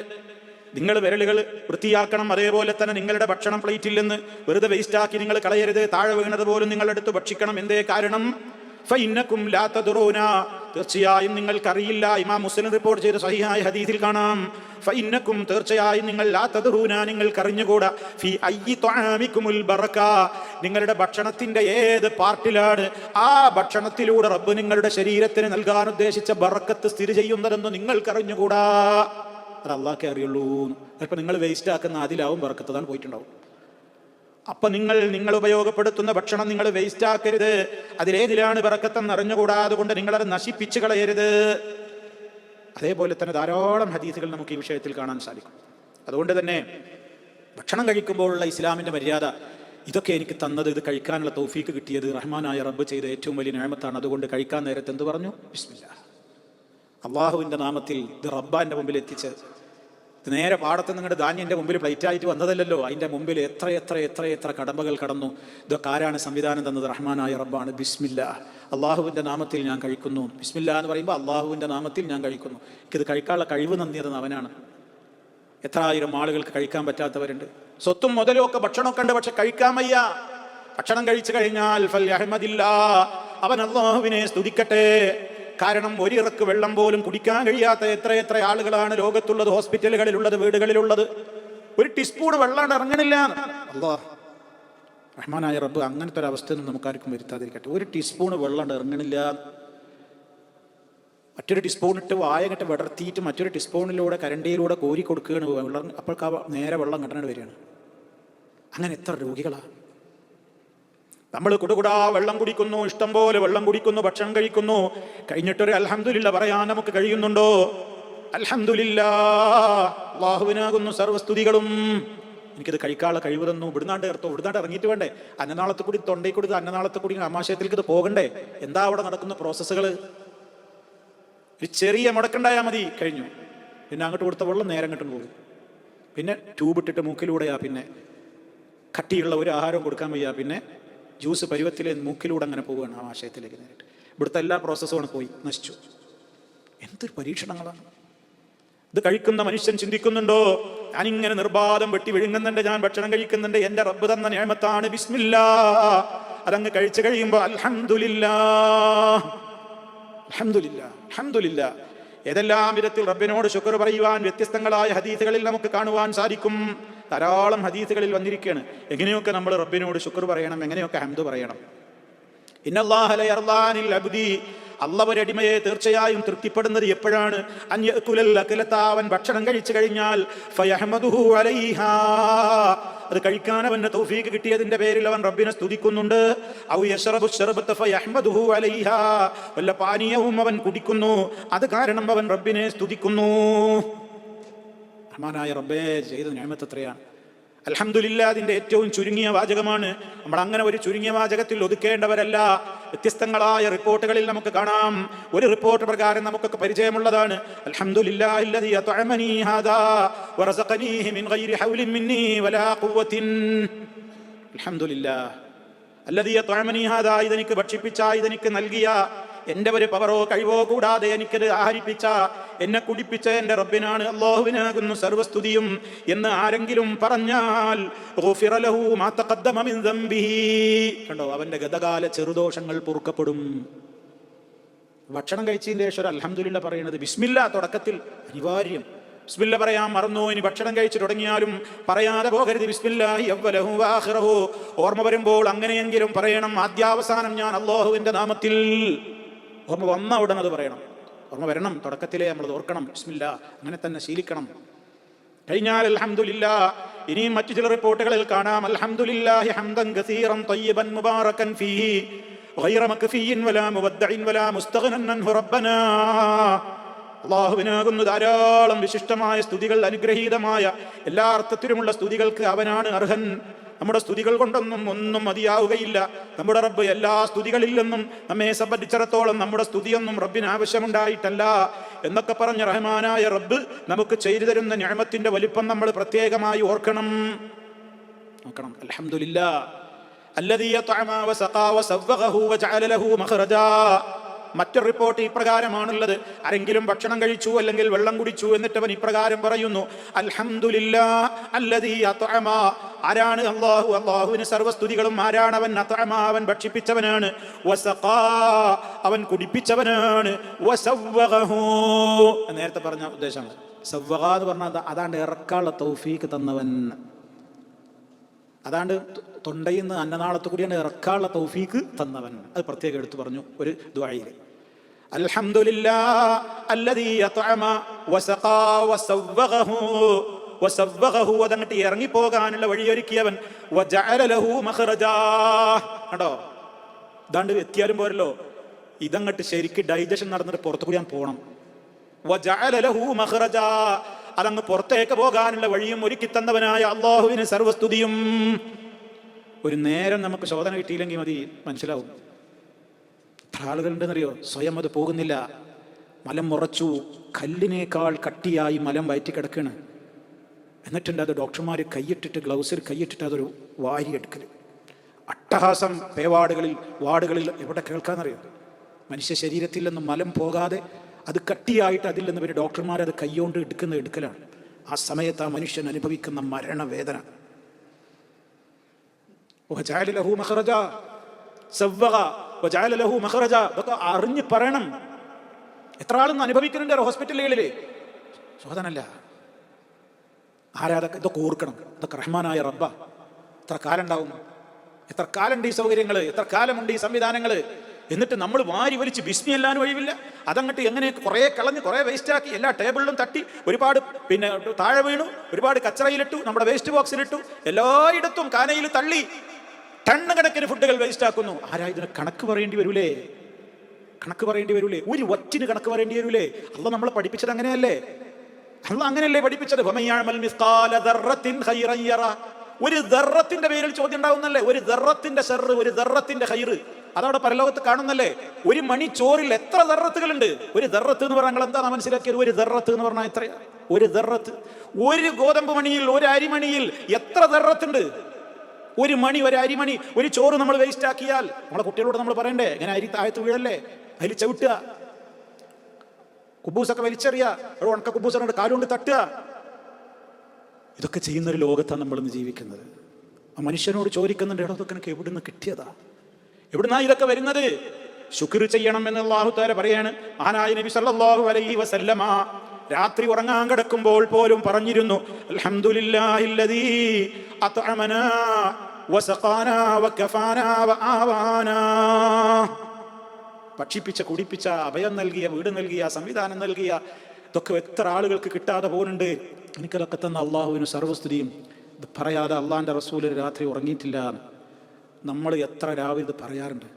നിങ്ങൾ വിരലുകൾ വൃത്തിയാക്കണം, അതേപോലെ തന്നെ നിങ്ങളുടെ ഭക്ഷണം പ്ലേറ്റിൽ നിന്ന് വെറുതെ വേസ്റ്റാക്കി നിങ്ങൾ കളയരുത്. താഴെ വീണത് പോലും നിങ്ങളെടുത്ത് ഭക്ഷിക്കണം. എന്തേ കാരണം? ഫഇന്നകും ലാ തദ്റൂന, തീർച്ചയായും നിങ്ങൾക്കറിയില്ല. ഇമാം മുസ്ലിം റിപ്പോർട്ട് ചെയ്ത സഹിഹായ ഹദീസിൽ കാണാം, ഫഇന്നകും, തീർച്ചയായും നിങ്ങൾ, ലാ തദ്റൂന, നിങ്ങൾക്കറിഞ്ഞുകൂടാ, ഫി അയ്യി ത്വആമികുമുൽ ബറക, നിങ്ങളുടെ ഭക്ഷണത്തിന്റെ ഏത് പാർട്ടിലാണ് ആ ഭക്ഷണത്തിലൂടെ റബ്ബ് നിങ്ങളുടെ ശരീരത്തിന് നൽകാൻ ഉദ്ദേശിച്ച ബറക്കത്ത് സ്ഥിതി ചെയ്യുന്നതെന്ന് നിങ്ങൾക്കറിഞ്ഞുകൂടാ. അത് അള്ളാഹ്ക്കേ അറിയുള്ളൂ. ചിലപ്പോൾ നിങ്ങൾ വേസ്റ്റ് ആക്കുന്ന അതിലാവും ബറക്കത്ത്, അതാണ് പോയിട്ടുണ്ടാവും. അപ്പൊ നിങ്ങൾ ഉപയോഗപ്പെടുത്തുന്ന ഭക്ഷണം നിങ്ങൾ വേസ്റ്റ് ആക്കരുത്. അതിലേതിലാണ് ബറക്കത്തെന്ന് അറിഞ്ഞുകൂടാ. അതുകൊണ്ട് നിങ്ങളത് നശിപ്പിച്ച് കളയരുത്. അതേപോലെ തന്നെ ധാരാളം ഹദീസുകൾ നമുക്ക് ഈ വിഷയത്തിൽ കാണാൻ സാധിക്കും. അതുകൊണ്ട് തന്നെ ഭക്ഷണം കഴിക്കുമ്പോഴുള്ള ഇസ്ലാമിന്റെ മര്യാദ, ഇതൊക്കെ എനിക്ക് തന്നത്, ഇത് കഴിക്കാനുള്ള തൗഫീക്ക് കിട്ടിയത് റഹ്മാനായ റബ്ബ് ചെയ്ത ഏറ്റവും വലിയ നിഅമത്താണ്. അതുകൊണ്ട് കഴിക്കാൻ നേരത്തെ എന്ത് പറഞ്ഞു? ബിസ്മില്ലാ, അള്ളാഹുവിന്റെ നാമത്തിൽ. ഇത് റബ്ബാന്റെ മുമ്പിൽ എത്തിച്ച്, നേരെ പാടത്ത് നിങ്ങളുടെ ധാന്യൻ്റെ മുമ്പിൽ പ്ലേറ്റായിട്ട് വന്നതല്ലല്ലോ. അതിൻ്റെ മുമ്പിൽ എത്ര എത്ര എത്ര എത്ര കടമ്പകൾ കടന്നു. ഇതൊക്കെ ആരാണ് സംവിധാനം തന്നത്? റഹ്മാനായ റബ്ബാണ്. ബിസ്മില്ലാ, അള്ളാഹുവിൻ്റെ നാമത്തിൽ ഞാൻ കഴിക്കുന്നു. ബിസ്മില്ലാ എന്ന് പറയുമ്പോൾ അള്ളാഹുവിൻ്റെ നാമത്തിൽ ഞാൻ കഴിക്കുന്നു. എനിക്കിത് കഴിക്കാനുള്ള കഴിവ് നന്ദിയത് അവനാണ്. എത്ര ആയിരം ആളുകൾക്ക് കഴിക്കാൻ പറ്റാത്തവരുണ്ട്. സ്വത്തും മുതലും ഒക്കെ ഭക്ഷണമൊക്കെ ഉണ്ട്, പക്ഷെ കഴിക്കാൻ വയ്യ. ഭക്ഷണം കഴിച്ചു കഴിഞ്ഞാൽ ഫൽയഹ്മദില്ലാ, അവൻ അള്ളാഹുവിനെ സ്തുതിക്കട്ടെ. കാരണം ഒരിറക്ക് വെള്ളം പോലും കുടിക്കാൻ കഴിയാത്ത എത്ര എത്ര ആളുകളാണ് ലോകത്തുള്ളത്, ഹോസ്പിറ്റലുകളിലുള്ളത്, വീടുകളിലുള്ളത്. ഒരു ടീസ്പൂൺ വെള്ളം ഇറങ്ങണില്ല. അല്ലാഹ് റഹ്മാനായ റബ്ബ് അങ്ങനത്തെ ഒരു അവസ്ഥയൊന്നും നമുക്കാർക്കും വരുത്താതിരിക്കട്ടെ. ഒരു ടീസ്പൂൺ വെള്ളം ഇറങ്ങണില്ല. മറ്റൊരു ടീസ്പൂൺ ഇട്ട് വായകട്ട് വിടർത്തിയിട്ട് മറ്റൊരു ടീസ്പൂണിലൂടെ കരണ്ടിയിലൂടെ കോരി കൊടുക്കുകയാണ് വെള്ളം. അപ്പോഴേക്ക് നേരെ വെള്ളം കെട്ടണത് വരികയാണ്. അങ്ങനെ എത്ര രോഗികളാണ്. നമ്മൾ കുടുകുടാ വെള്ളം കുടിക്കുന്നു, ഇഷ്ടം പോലെ വെള്ളം കുടിക്കുന്നു, ഭക്ഷണം കഴിക്കുന്നു. കഴിഞ്ഞിട്ടൊരു അൽഹംദുലില്ലാ പറയാൻ നമുക്ക് കഴിയുന്നുണ്ടോ? അൽഹംദുലില്ലാ, അല്ലാഹുവിനാകുന്നു സർവസ്തുതികളും. എനിക്കിത് കഴിക്കാനുള്ള കഴിവ് തന്നു. ഇവിടുന്നാണ്ട് ഇറങ്ങിയിട്ട് വേണ്ടേ അന്നനാളത്തെ കൂടി, തൊണ്ടയിൽ കൂടി, അന്നനാളത്തെ കൂടി ആമാശയത്തിലേക്ക് ഇത് പോകണ്ടേ? എന്താ അവിടെ നടക്കുന്ന പ്രോസസ്സുകൾ? ഒരു ചെറിയ മുടക്കുണ്ടായാൽ മതി, കഴിഞ്ഞു. പിന്നെ അങ്ങോട്ട് കൊടുത്ത വെള്ളം നേരെ അങ്ങോട്ടും പോകും. പിന്നെ ട്യൂബ് ഇട്ടിട്ട് മൂക്കിലൂടെയാ, പിന്നെ കട്ടിയുള്ള ഒരു ആഹാരം കൊടുക്കാൻ വയ്യ, പിന്നെ ജ്യൂസ് പരുവത്തിലെ മൂക്കിലൂടെ അങ്ങനെ പോവുകയാണ് ആമാശയത്തിലേക്ക് നേരിട്ട്. ഇവിടുത്തെ എല്ലാ പ്രോസസ്സുമാണ് പോയി, നശിച്ചു. എന്തൊരു പരീക്ഷണങ്ങളാണ്. ഇത് കഴിക്കുന്ന മനുഷ്യൻ ചിന്തിക്കുന്നുണ്ടോ? ഞാനിങ്ങനെ നിർബാധം വെട്ടി വിഴുങ്ങുന്നുണ്ട്, ഞാൻ ഭക്ഷണം കഴിക്കുന്നുണ്ട്, എൻ്റെ റബ്ബ് തന്ന നിഅമത്താണ്, ബിസ്മില്ലാ. അതങ്ങ് കഴിച്ചു കഴിയുമ്പോൾ അൽഹംദുലില്ലാ, അൽഹംദുലില്ലാ, അൽഹംദുലില്ലാ. ഏതെല്ലാം വിധത്തിൽ റബ്ബിനോട് ശുക്ർ പറയുവാൻ വ്യത്യസ്തങ്ങളായ ഹദീസുകളിൽ നമുക്ക് കാണുവാൻ സാധിക്കും. ധാരാളം ഹദീസുകളിൽ വന്നിരിക്കുകയാണ് എങ്ങനെയൊക്കെ നമ്മൾ റബ്ബിനോട് ശുക്ർ പറയണം, എങ്ങനെയൊക്കെ ഹംദ് പറയണം. ഇന്നല്ലാഹ ലയർദാനിൽ അബ്ദി, അല്ലാഹു ഒരു അടിമയെ തീർച്ചയായും തൃപ്തിപ്പെടുന്നത് എപ്പോഴാണ്? അൻ യഅകുലൽ അകലത, അവൻ ഭക്ഷണം കഴിച്ചു കഴിഞ്ഞാൽ ഫയഹ്മദുഹു അലൈഹാ, അത് കഴിക്കാൻ അവന് തൗഫീഖ് കിട്ടിയതിന്റെ പേരിൽ അവൻ റബ്ബിനെ സ്തുതിക്കുന്നുണ്ട്. ഔ യശ്റബു ശർബത ഫയഹ്മദുഹു അലൈഹാ, വല്ല പാനീയവും അവൻ കുടിക്കുന്നു, അത് കാരണം അവൻ റബ്ബിനെ സ്തുതിക്കുന്നു. റഹ്മാനായ റബ്ബേ ചെയ്ത നിഅമത്ത് എത്രയാണ്. അൽഹംദുലില്ലാ അതിൻ്റെ ഏറ്റവും ചുരുങ്ങിയ വാചകമാണ്. നമ്മൾ അങ്ങനെ ഒരു ചുരുങ്ങിയ വാചകത്തിൽ ഒതുക്കേണ്ടവരല്ല. വ്യത്യസ്തങ്ങളായ റിപ്പോർട്ടുകളിൽ നമുക്ക് കാണാം. ഒരു റിപ്പോർട്ട് പ്രകാരം നമുക്കൊക്കെ പരിചയമുള്ളതാണ്. അൽഹംദുലില്ലാഹില്ലദീ അത്അമനീ ഹാദാ വറസഖനീഹി മിൻ ഗൈരി ഹൗലിൻ മിന്നീ വലാ ഖുവ്വത്തിൻ. അൽഹംദുലില്ലാഹ് അല്ലദീ അത്അമനീ ഹാദാ, ഇതെനിക്ക് ഭക്ഷിപ്പിച്ച, ഇതെനിക്ക് നൽകിയ, എൻ്റെ ഒരു പവറോ കഴിവോ കൂടാതെ എനിക്കത് ആഹരിപ്പിച്ച, എന്നെ കുടിപ്പിച്ച എൻ്റെ റബ്ബിനാണ്, അല്ലാഹുവിനാകുന്നു സർവസ്തുതിയും എന്ന് ആരെങ്കിലും പറഞ്ഞാൽ ഗുഫിറ ലഹു മാ തഖദ്ദമ മിൻ ദംബിഹി, കണ്ടോ, അവൻ്റെ ഗതകാല ചെറുദോഷങ്ങൾ പൊറുക്കപ്പെടും. ഭക്ഷണം കഴിച്ചതിൻ്റെ ശേഷം അൽഹംദുലില്ലാ പറയുന്നത് ബിസ്മില്ലാ തുടക്കത്തിൽ അനിവാര്യം. ബിസ്മില്ല പറയാൻ മറന്നു, ഇനി ഭക്ഷണം കഴിച്ചു തുടങ്ങിയാലും പറയാതെ പോകരുത്. ബിസ്മില്ലാഹി അവ്വലഹു വആഖിറഹു, ഓർമ്മ വരുമ്പോൾ അങ്ങനെയെങ്കിലും പറയണം. ആദ്യാവസാനം ഞാൻ അല്ലാഹുവിൻ്റെ നാമത്തിൽ. ഓർമ്മ വന്ന ഉടൻ അത് പറയണം. ഓർമ്മ വരണം, തുടക്കത്തിലേ നമ്മൾ ഓർക്കണം ബിസ്മില്ലാ. അങ്ങനെ തന്നെ ശീലിക്കണം. കഴിഞ്ഞാൽ അൽഹംദുലില്ലാ. ഇനിയും മറ്റു ചില റിപ്പോർട്ടുകളിൽ കാണാം അൽഹംദുലില്ലാഹി ഹംദൻ കസീറൻ തയ്യിബൻ മുബാറകൻ ഫീഹി ഗൈറ മക്ഫിയിൻ വലാ മുവദ്ദഇൻ വലാ മുസ്തഗ്നൻ അൻഹു റബ്ബനാ. അല്ലാഹുവിനാകുന്നു ധാരാളം വിശിഷ്ടമായ സ്തുതികൾ, അനുഗ്രഹീതമായ എല്ലാ അർത്ഥത്തിലുമുള്ള സ്തുതികൾക്ക് അവനാണ് അർഹൻ. നമ്മുടെ സ്തുതികൾ കൊണ്ടൊന്നും ഒന്നും മതിയാവുകയില്ല. നമ്മുടെ റബ്ബ് എല്ലാ സ്തുതികളിൽ നിന്നും നമ്മെ സംബന്ധിച്ചിടത്തോളം നമ്മുടെ സ്തുതിയൊന്നും റബ്ബിന് ആവശ്യമുണ്ടായിട്ടല്ല എന്നൊക്കെ പറഞ്ഞ റഹ്മാനായ റബ്ബ് നമുക്ക് ചെയ്തു തരുന്ന നിഅമത്തിന്റെ വലിപ്പം നമ്മൾ പ്രത്യേകമായി ഓർക്കണം. അൽഹംദുലില്ലാഹ് അല്ലദീ അത്അമ വസഖാ വസവ്വഗഹു വജഅല ലഹു മഖ്റജാ. മറ്റൊരു റിപ്പോർട്ട് ഇപ്രകാരമാണുള്ളത്: ആരെങ്കിലും ഭക്ഷണം കഴിച്ചു അല്ലെങ്കിൽ വെള്ളം കുടിച്ചു എന്നിട്ട് അവൻ ഇപ്രകാരം പറയുന്നു, അൽഹംദുലില്ലാഹ് അല്ലദീ അത്അമ. ആരാണ് അല്ലാഹു? അല്ലാഹുവിന് സർവ്വസ്തുതികളും. ആരാണ് അവൻ? അത്അമ, അവൻ ഭക്ഷിപ്പിച്ചവനാണ്. വസഖാ, അവൻ കുടിപ്പിച്ചവനാണ്. വസവ്വഗഹു, നേരത്തെ പറഞ്ഞ ഉദ്ദേശം. സവ്വഗ എന്ന് പറഞ്ഞാൽ അതാണ്ട് ഇറക്കാനുള്ള തൗഫീക്ക് തന്നവൻ. അതാണ്ട് തൊണ്ടയിൽ നിന്ന് അന്നനാളത്ത് കൂടിയാണ് ഇറക്കാനുള്ള തൗഫീക്ക് തന്നവൻ. അത് പ്രത്യേകം എടുത്തു പറഞ്ഞു ഒരു ദുആയിൽ. അൽഹംദുലില്ലാഹ് അല്ലദീ അത്അമ വസഖാ വസവ്വഗഹു. വസവ്വഗഹു, അതങ്ങട്ട് ഇറങ്ങിപ്പോകാനുള്ള വഴിയൊരുക്കിയവൻ. വജഅല ലഹു മഖ്റജാ. കണ്ടോ, ഇതാണ്ട് എത്തിയാലും പോരല്ലോ, ഇതങ്ങട്ട് ശരിക്ക് ഡൈജഷൻ നടന്നിട്ട് പുറത്തു കൂടി ഞാൻ പോകണം. വജഅല ലഹു മഖ്റജാ, അതങ്ങ് പുറത്തേക്ക് പോകാനുള്ള വഴിയും ഒരുക്കി തന്നവനായ അല്ലാഹുവിന് സർവസ്തുതിയും. ഒരു നേരം നമുക്ക് ശോധന കിട്ടിയില്ലെങ്കിൽ മതി, മനസ്സിലാവും. എത്ര ആളുകളുണ്ടെന്നറിയോ, സ്വയം അത് പോകുന്നില്ല. മലം മുറച്ചു, കല്ലിനേക്കാൾ കട്ടിയായി മലം വയറ്റി കിടക്കുകയാണ്. എന്നിട്ടുണ്ട് അത് ഡോക്ടർമാർ കൈയിട്ടിട്ട്, ഗ്ലൗസിൽ കൈയിട്ടിട്ട് അതൊരു വാരിയെടുക്കൽ. അട്ടഹാസം പേവാർഡുകളിൽ, വാർഡുകളിൽ എവിടെ കേൾക്കാന്നറിയോ? മനുഷ്യ ശരീരത്തിൽ നിന്ന് മലം പോകാതെ അത് കട്ടിയായിട്ട് അതിൽ നിന്ന് ഒരു ഡോക്ടർമാർ അത് കൈകൊണ്ട് എടുക്കലാണ്. ആ സമയത്ത് ആ മനുഷ്യൻ അനുഭവിക്കുന്ന മരണവേദന. ഇതൊക്കെ അറിഞ്ഞ് പറയണം. എത്ര ആളൊന്നും അനുഭവിക്കുന്നുണ്ട് ഹോസ്പിറ്റലുകളിൽ. ശോധനല്ല, ആരാതൊക്കെ ഇതൊക്കെ ഓർക്കണം. ഇതൊക്കെ റഹ്മാനായ റബ്ബ. എത്ര കാലം ഉണ്ടാവും? എത്ര കാലമുണ്ട് ഈ സൗകര്യങ്ങൾ? എത്ര കാലമുണ്ട് ഈ സംവിധാനങ്ങൾ? എന്നിട്ട് നമ്മൾ വാരി വലിച്ച് ബിസ്മി എല്ലാനും ഒഴിവില്ല. അതങ്ങട്ട് എങ്ങനെ കുറേ കളഞ്ഞ് കുറേ വേസ്റ്റാക്കി എല്ലാ ടേബിളിലും തട്ടി, ഒരുപാട് പിന്നെ താഴെ വീണു, ഒരുപാട് കച്ചറയിലിട്ടു, നമ്മുടെ വേസ്റ്റ് ബോക്സിലിട്ടു, എല്ലായിടത്തും കാനയിൽ തള്ളി ടണ്ണ് കണക്കിന് ഫുഡുകൾ വേസ്റ്റ് ആക്കുന്നു. ആരാ ഇതിന് കണക്ക് പറയേണ്ടി വരൂലേ? കണക്ക് പറയേണ്ടി വരൂലേ? ഒരു ഒറ്റിന് കണക്ക് പറയേണ്ടി വരൂലേ? അള്ളാഹ് നമ്മളെ പഠിപ്പിച്ചത് അങ്ങനെയല്ലേ? അള്ളാഹ് അങ്ങനെയല്ലേ പഠിപ്പിച്ചത്? ഒരു ദർറത്തിന്റെ പേരിൽ ചോദ്യം ഉണ്ടാവുന്നല്ലേ? ഒരു ദർറത്തിന്റെ ഷർറ്, ഒരു ദർറത്തിന്റെ ഖൈറ്, അതവിടെ പരലോകത്ത് കാണുന്നല്ലേ? ഒരു മണി ചോറിൽ എത്ര ദർറത്തുകളുണ്ട്? ഒരു ദർറത്ത് എന്ന് പറഞ്ഞാൽ എന്താണ് മനസ്സിലാക്കിയത്? ഒരു ദർറത്ത് എന്ന് പറഞ്ഞാൽ എത്രയാ? ഒരു ദർറത്ത്. ഒരു ഗോതമ്പ് മണിയിൽ, ഒരു അരിമണിയിൽ എത്ര ദർറത്തുണ്ട്? ഒരു മണി, ഒരു അരിമണി, ഒരു ചോറ് നമ്മൾ വേസ്റ്റ് ആക്കിയാൽ നമ്മളെ കുട്ടികളോട് നമ്മൾ പറയണ്ടേ, ഇങ്ങനെ അരി താഴത്ത് വീഴല്ലേ, അതിൽ ചവിട്ടുക, കുബൂസൊക്കെ വലിച്ചെറിയുക, ഒരു ഉണക്ക കുബൂസോട് കാലുകൊണ്ട് തട്ടുക. ഇതൊക്കെ ചെയ്യുന്നൊരു ലോകത്താണ് നമ്മളിന്ന് ജീവിക്കുന്നത്. ആ മനുഷ്യനോട് ചോദിക്കുന്നുണ്ട്, എടോ ഇതൊക്കെ എനിക്ക് എവിടുന്ന് കിട്ടിയതാ? എവിടുന്നാ ഇതൊക്കെ വരുന്നത്? ശുക്ർ ചെയ്യണം എന്ന് അല്ലാഹു തആല പറയാണ്. മഹാനായ നബി സല്ലല്ലാഹു അലൈഹി വസല്ലമ രാത്രി ഉറങ്ങാൻ കിടക്കുമ്പോൾ പോലും പറഞ്ഞിരുന്നു, അൽഹംദുലില്ലാഹില്ലദീ അത്അമനാ വസഖാനാ വകഫാനാ വആവാനാ. ഭക്ഷിപ്പിച്ച, കുടിപ്പിച്ച, അഭയം നൽകിയ, വീട് നൽകിയ, സംവിധാനം നൽകിയ, ഇതൊക്കെ എത്ര ആളുകൾക്ക് കിട്ടാതെ പോകുന്നുണ്ട്. എനിക്കതൊക്കെ തന്ന അള്ളാഹുവിന് സർവ്വസ്തുതിയും. ഇത് പറയാതെ അള്ളാഹിൻ്റെ റസൂല് രാത്രി ഉറങ്ങിയിട്ടില്ല. നമ്മൾ എത്ര രാവിലെ ഇത് പറയാറുണ്ട്?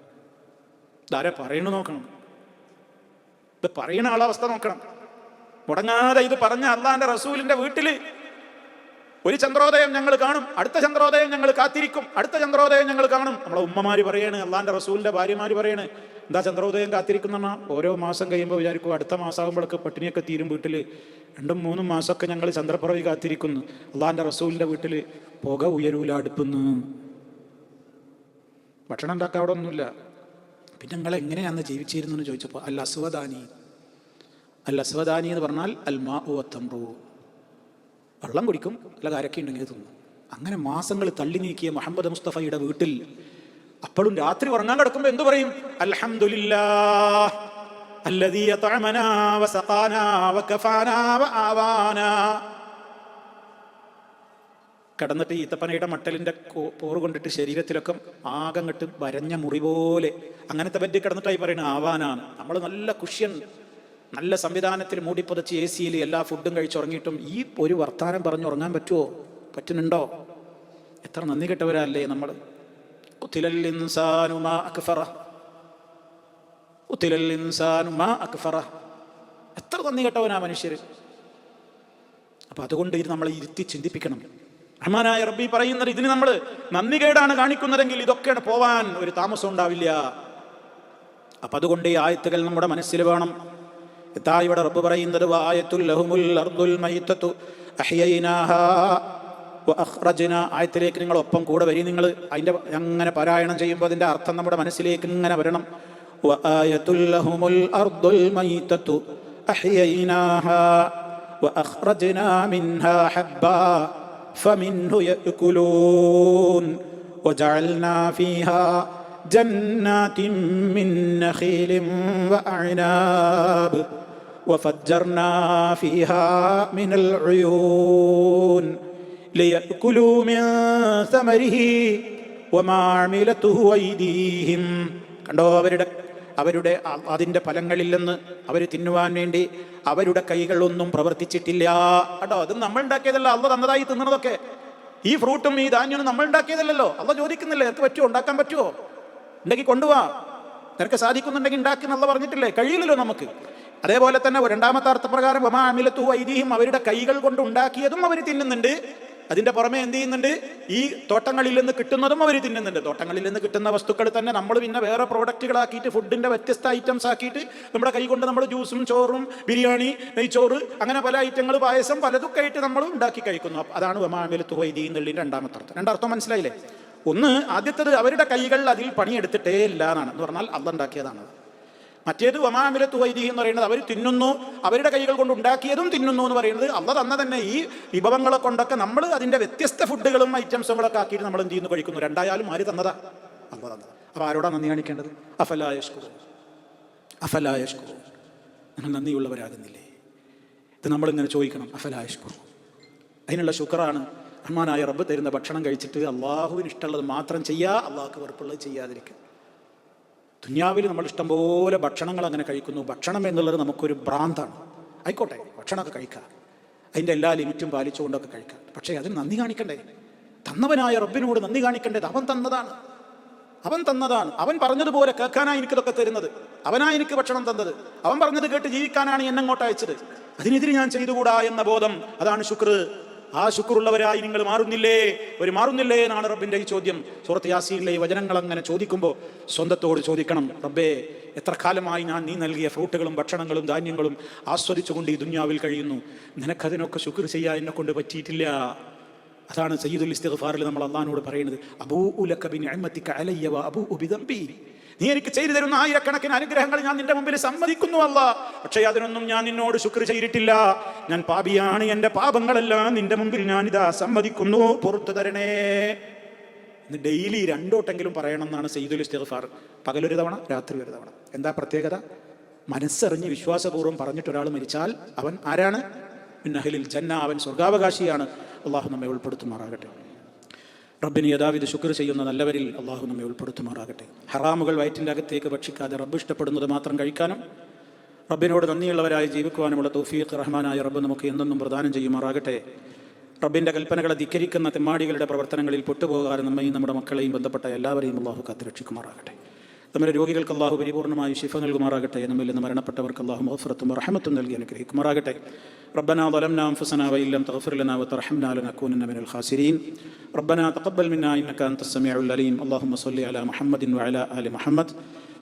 ഇതാരെ പറയണു നോക്കണം. ഇത് പറയണ ആളവസ്ഥ നോക്കണം. മുടങ്ങാതെ ഇത് പറഞ്ഞ അള്ളാഹിൻ്റെ റസൂലിൻ്റെ വീട്ടിൽ ഒരു ചന്ദ്രോദയം ഞങ്ങൾ കാണും, അടുത്ത ചന്ദ്രോദയം ഞങ്ങൾ കാത്തിരിക്കും, അടുത്ത ചന്ദ്രോദയം ഞങ്ങൾ കാണും. നമ്മളെ ഉമ്മമാര് പറയാണ്, അള്ളാഹിൻ്റെ റസൂലിൻ്റെ ഭാര്യമാര് പറയാണ്, എന്താ ചന്ദ്രോദയം കാത്തിരിക്കുന്ന? ഓരോ മാസം കഴിയുമ്പോൾ വിചാരിക്കും അടുത്ത മാസമാകുമ്പോഴൊക്കെ പട്ടിണിയൊക്കെ തീരും വീട്ടിൽ. 2-3 മാസമൊക്കെ ഞങ്ങൾ ചന്ദ്രപ്പിറവി കാത്തിരിക്കുന്നു. അള്ളാഹിൻ്റെ റസൂലിൻ്റെ വീട്ടിൽ പുക ഉയരൂല അടുപ്പിന്ന്. ഭക്ഷണം ഉണ്ടാക്കാൻ അവിടെ ഒന്നുമില്ല. പിന്നെ നിങ്ങൾ എങ്ങനെയാന്ന് ജീവിച്ചിരുന്നു എന്ന് ചോദിച്ചപ്പോൾ അൽ അസ്വദാനി. അൽ അസ്വദാനി എന്ന് പറഞ്ഞാൽ അൽ മാഉ വത്തംറു, വെള്ളം കുടിക്കും, അല്ല കരക്കി ഉണ്ടെങ്കിൽ തിന്നും. അങ്ങനെ മാസങ്ങൾ തള്ളി നീക്കിയ മുഹമ്മദ് മുസ്തഫയുടെ വീട്ടിൽ അപ്പോഴും രാത്രി ഉറങ്ങാൻ കിടക്കുമ്പോൾ എന്തു പറയും? അൽഹംദുലില്ലാഹ് അല്ലദീ അത്അമനാ വസഖാനാ വകഫാനാ വആവാനാ. കിടന്നിട്ട് ഈത്തപ്പനയുടെ മട്ടലിൻ്റെ പോറ് കൊണ്ടിട്ട് ശരീരത്തിലൊക്കെ ആകങ്ങട്ട് വരഞ്ഞ മുറി പോലെ അങ്ങനത്തെ പറ്റി കിടന്നിട്ടായി പറയുന്നത് ആവാനാണ്. നമ്മൾ നല്ല കുഷ്യൻ, നല്ല സംവിധാനത്തിൽ മൂടിപ്പുതച്ച് AC-യിൽ എല്ലാ ഫുഡും കഴിച്ചുറങ്ങിയിട്ടും ഈ ഒരു വർത്താനം പറഞ്ഞുറങ്ങാൻ പറ്റുമോ? പറ്റുന്നുണ്ടോ? എത്ര നന്ദി കെട്ടവരല്ലേ നമ്മൾ. ഖുതിലൽ ഇൻസാനു മാ അക്ഫറ, ഖുതിലൽ ഇൻസാനു മാ അക്ഫറ. എത്ര നന്ദി കെട്ടവനാ മനുഷ്യർ. അപ്പം അതുകൊണ്ട് ഇത് നമ്മളെ ഇരുത്തി ചിന്തിപ്പിക്കണം. റഹ്മാനായ റബ്ബി പറയുന്നത്, ഇതിന് നമ്മൾ നന്ദികേടാണ് കാണിക്കുന്നതെങ്കിൽ ഇതൊക്കെ പോവാൻ ഒരു താമസം ഉണ്ടാവില്ല. അപ്പൊ അതുകൊണ്ട് ഈ ആയത്തുകൾ നമ്മുടെ മനസ്സിൽ വേണം. ഇവിടെ റബ്ബ് പറയുന്നത് വആയത്തുൽ ലഹുമുൽ അർദുൽ മൈതതു അഹ്യൈനാഹാ വഅഖ്റജ്നാ. ആയത്തിലേക്ക് നിങ്ങൾ ഒപ്പം കൂടെ വരി. നിങ്ങൾ അതിന്റെ അങ്ങനെ പാരായണം ചെയ്യുമ്പോൾ അതിന്റെ അർത്ഥം നമ്മുടെ മനസ്സിലേക്ക് ഇങ്ങനെ വരണം. വആയത്തുൽ ലഹുമുൽ അർദുൽ മൈതതു അഹ്യൈനാഹാ വഅഖ്റജ്നാ മിൻഹാ ഹബ്ബാ ഫമിൻഹു യഅ്കുലൂൻ വജഅൽനാ ഫീഹാ جنات من نخيل وأعناب وفجرنا فيها من العيون ليأكلوا من ثمره وما عملته أيديهم. കണ്ടോ, അവരുടെ അതിൻ്റെ ഫലങ്ങളിൽ നിന്ന് അവർ തിന്നുവാൻ വേണ്ടി അവരുടെ കൈകളൊന്നും പ്രവർത്തിച്ചിട്ടില്ല. കേട്ടോ, അത് നമ്മൾ ഉണ്ടാക്കിയതല്ല, അള്ള തന്നതായി തിന്നണതൊക്കെ. ഈ ഫ്രൂട്ടും ഈ ധാന്യവും നമ്മൾ ഉണ്ടാക്കിയതല്ലല്ലോ. അള്ള ചോദിക്കുന്നില്ല, നിനക്ക് പറ്റുമോ, ഉണ്ടാക്കാൻ പറ്റുമോ, ഉണ്ടെങ്കിൽ കൊണ്ടുപോവാ, നിനക്ക് സാധിക്കുന്നുണ്ടെങ്കിൽ ഉണ്ടാക്കുന്ന പറഞ്ഞിട്ടില്ലേ? കഴിയില്ലല്ലോ നമുക്ക്. അതേപോലെ തന്നെ രണ്ടാമത്തെ അർത്ഥപ്രകാരം വമാ അമിലത്തു ഐദീഹിം, അവരുടെ കൈകൾ കൊണ്ട് ഉണ്ടാക്കിയതും അവർ തിന്നുന്നുണ്ട്. അതിന്റെ പുറമെ എന്ത് ചെയ്യുന്നുണ്ട്? ഈ തോട്ടങ്ങളിൽ നിന്ന് കിട്ടുന്നതും അവർ തിന്നുന്നുണ്ട്. തോട്ടങ്ങളിൽ നിന്ന് കിട്ടുന്ന വസ്തുക്കൾ തന്നെ നമ്മൾ പിന്നെ വേറെ പ്രോഡക്റ്റുകളാക്കിയിട്ട് ഫുഡിന്റെ വ്യത്യസ്ത ഐറ്റംസ് ആക്കിയിട്ട് നമ്മുടെ കൈ കൊണ്ട് നമ്മൾ ജ്യൂസും ചോറും ബിരിയാണി നെയ്ച്ചോറ് അങ്ങനെ പല ഐറ്റങ്ങൾ പായസം പലതൊക്കെ ആയിട്ട് നമ്മൾ ഉണ്ടാക്കി കഴിക്കുന്നു. അതാണ് വമാ അമിലത്തു ഐദീഹിം എന്നുള്ളതിന്റെ രണ്ടാമത്തെ അർത്ഥം. രണ്ടർത്ഥം മനസ്സിലായില്ലേ? ഒന്ന്, ആദ്യത്തേത് അവരുടെ കൈകൾ അതിൽ പണിയെടുത്തിട്ടേ ഇല്ല എന്നാണ്, എന്ന് പറഞ്ഞാൽ അള്ള ഉണ്ടാക്കിയതാണ്. മറ്റേത് വമാ അമിലത്തു ഐദീഹിം എന്ന് പറയുന്നത് അവർ തിന്നുന്നു, അവരുടെ കൈകൾ കൊണ്ട് ഉണ്ടാക്കിയതും തിന്നുന്നു എന്ന് പറയുന്നത് അള്ള തന്ന തന്നെ ഈ വിഭവങ്ങളെ കൊണ്ടൊക്കെ നമ്മൾ അതിൻ്റെ വ്യത്യസ്ത ഫുഡുകളും ഐറ്റംസുകളൊക്കെ ആക്കിയിട്ട് നമ്മൾ എന്ത് ചെയ്യുന്നു, കഴിക്കുന്നു. രണ്ടായാലും ആര് തന്നതാ? അള്ള തന്നതാ. അപ്പോൾ ആരോടാ നന്ദി കാണിക്കേണ്ടത്? അഫലാ യശ്കുറൂൻ. അഫലാ യശ്കുറൂൻ. നമ്മൾ നന്ദിയുള്ളവരാകുന്നില്ലേ? ഇത് നമ്മളിങ്ങനെ ചോദിക്കണം, അഫലാ യശ്കുറൂൻ. അതിനുള്ള ശുക്റാണ് റഹ്മാനായ റബ്ബ് തരുന്ന ഭക്ഷണം കഴിച്ചിട്ട് അള്ളാഹുവിന് ഇഷ്ടമുള്ളത് മാത്രം ചെയ്യുക, അള്ളാഹുക്ക് വെറുപ്പുള്ളത് ചെയ്യാതിരിക്കുക. ദുനിയാവിൽ നമ്മൾ ഇഷ്ടംപോലെ ഭക്ഷണങ്ങൾ അങ്ങനെ കഴിക്കുന്നു. ഭക്ഷണം എന്നുള്ളത് നമുക്കൊരു ഭ്രാന്താണ്. ആയിക്കോട്ടെ, ഭക്ഷണമൊക്കെ കഴിക്കുക, അതിൻ്റെ എല്ലാ ലിമിറ്റും പാലിച്ചുകൊണ്ടൊക്കെ കഴിക്കുക. പക്ഷേ അതിന് നന്ദി കാണിക്കണ്ടേ? തന്നവനായ റബ്ബിനോട് നന്ദി കാണിക്കേണ്ടത്. അവൻ തന്നതാണ്, അവൻ തന്നതാണ്. അവൻ പറഞ്ഞതുപോലെ കേൾക്കാനാണ് എനിക്കിതൊക്കെ തരുന്നത്. അവനാണ് എനിക്ക് ഭക്ഷണം തന്നത്. അവൻ പറഞ്ഞത് കേട്ട് ജീവിക്കാനാണ് എന്നെ അങ്ങോട്ട് അയച്ചത്. അതിനെതിരെ ഞാൻ ചെയ്തുകൂടാ എന്ന ബോധം, അതാണ് ശുക്ർ. ആ ശുക്റുള്ളവരായി നിങ്ങൾ മാറുന്നില്ലേ എന്നാണ് റബ്ബിന്റെ ഈ ചോദ്യം. സൂറത്ത് യാസീനിലെ ഈ വചനങ്ങൾ അങ്ങനെ ചോദിക്കുമ്പോൾ സ്വന്തത്തോട് ചോദിക്കണം, റബ്ബേ, എത്ര കാലമായി ഞാൻ നീ നൽകിയ ഫ്രൂട്ടുകളും ഭക്ഷണങ്ങളും ധാന്യങ്ങളും ആസ്വദിച്ചുകൊണ്ട് ഈ ദുനിയാവിൽ കഴിയുന്നു. നിനക്കതിനൊക്കെ ശുക്ർ ചെയ്യാൻ എന്നെ കൊണ്ട് പറ്റിയിട്ടില്ല. അതാണ് സയ്യിദുൽ ഇസ്തിഗ്ഫാറിൽ നമ്മൾ അള്ളാഹിനോട് പറയുന്നത്, അബൂഉ ലക ബിനിഅമതിക അലയ്യ വ അബൂഉ ബിദംബി. നീ എനിക്ക് ചെയ്തു തരുന്ന ആയിരക്കണക്കിന് അനുഗ്രഹങ്ങൾ ഞാൻ നിന്റെ മുമ്പിൽ സമ്മതിക്കുന്നു അല്ലാ, പക്ഷേ അതിനൊന്നും ഞാൻ നിന്നോട് ശുക്ർ ചെയ്തിട്ടില്ല. ഞാൻ പാപിയാണ്, എൻ്റെ പാപങ്ങളെല്ലാം നിന്റെ മുമ്പിൽ ഞാനിതാ സമ്മതിക്കുന്നു, പുറത്തു തരണേ. ഇന്ന് ഡെയിലി 2 വട്ടമെങ്കിലും പറയണം എന്നാണ് സയ്യിദുൽ ഇസ്തിഗ്ഫാർ. പകലൊരു തവണ, രാത്രി ഒരു തവണ. എന്താ പ്രത്യേകത? മനസ്സറിഞ്ഞ് വിശ്വാസപൂർവ്വം പറഞ്ഞിട്ട് ഒരാൾ മരിച്ചാൽ അവൻ ആരാണ്? മിൻ അഹ്ലിൽ ജന്ന, അവൻ സ്വർഗാവകാശിയാണ്. അള്ളാഹു നമ്മെ ഉൾപ്പെടുത്തുമാറാകട്ടെ. റബ്ബിന് യഥാവിധ ശുക്ർ ചെയ്യുന്ന നല്ലവരിൽ അള്ളാഹു നമ്മെ ഉൾപ്പെടുത്തുമാറാകട്ടെ. ഹറാമുകൾ വയറ്റിൻ്റെ അകത്തേക്ക് ഭക്ഷിക്കാതെ റബ്ബ് ഇഷ്ടപ്പെടുന്നത് മാത്രം കഴിക്കാനും റബ്ബിനോട് നന്ദിയുള്ളവരായി ജീവിക്കുവാനുമുള്ള തൗഫീഖ് റഹ്മാനായ റബ്ബ് നമുക്ക് എന്നെന്നും പ്രദാനം ചെയ്യുമാറാകട്ടെ. റബ്ബിൻ്റെ കൽപ്പനകളെ ധിക്കരിക്കുന്ന തെമ്മാടികളുടെ പ്രവർത്തനങ്ങളിൽ പെട്ടുപോകാതെ നമ്മയും നമ്മുടെ മക്കളെയും ബന്ധപ്പെട്ട എല്ലാവരെയും അള്ളാഹു കാത്തുരക്ഷിക്കുമാറാകട്ടെ. നമ്മുടെ രോഗികൾക്ക് അള്ളാഹു പരിപൂർണ്ണമായി ശിഫ നൽകുമാറാകട്ടെ. നമ്മിൽ നിന്ന് മരണപ്പെട്ടവർക്ക് അള്ളാഹു മഗ്ഫിറത്തും റഹ്മത്തും നൽകി അനുഗ്രഹിക്കുമാറാകട്ടെ. ربنا ظلمنا أنفسنا وإن لم تغفر لنا وترحمنا لنكونن من الخاسرين. ربنا تقبل منا إنك أنت السميع العليم. اللهم صل على محمد وعلى آل محمد.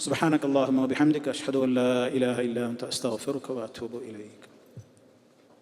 سبحانك اللهم وبحمدك أشهد أن لا إله إلا أنت أستغفرك وأتوب إليك.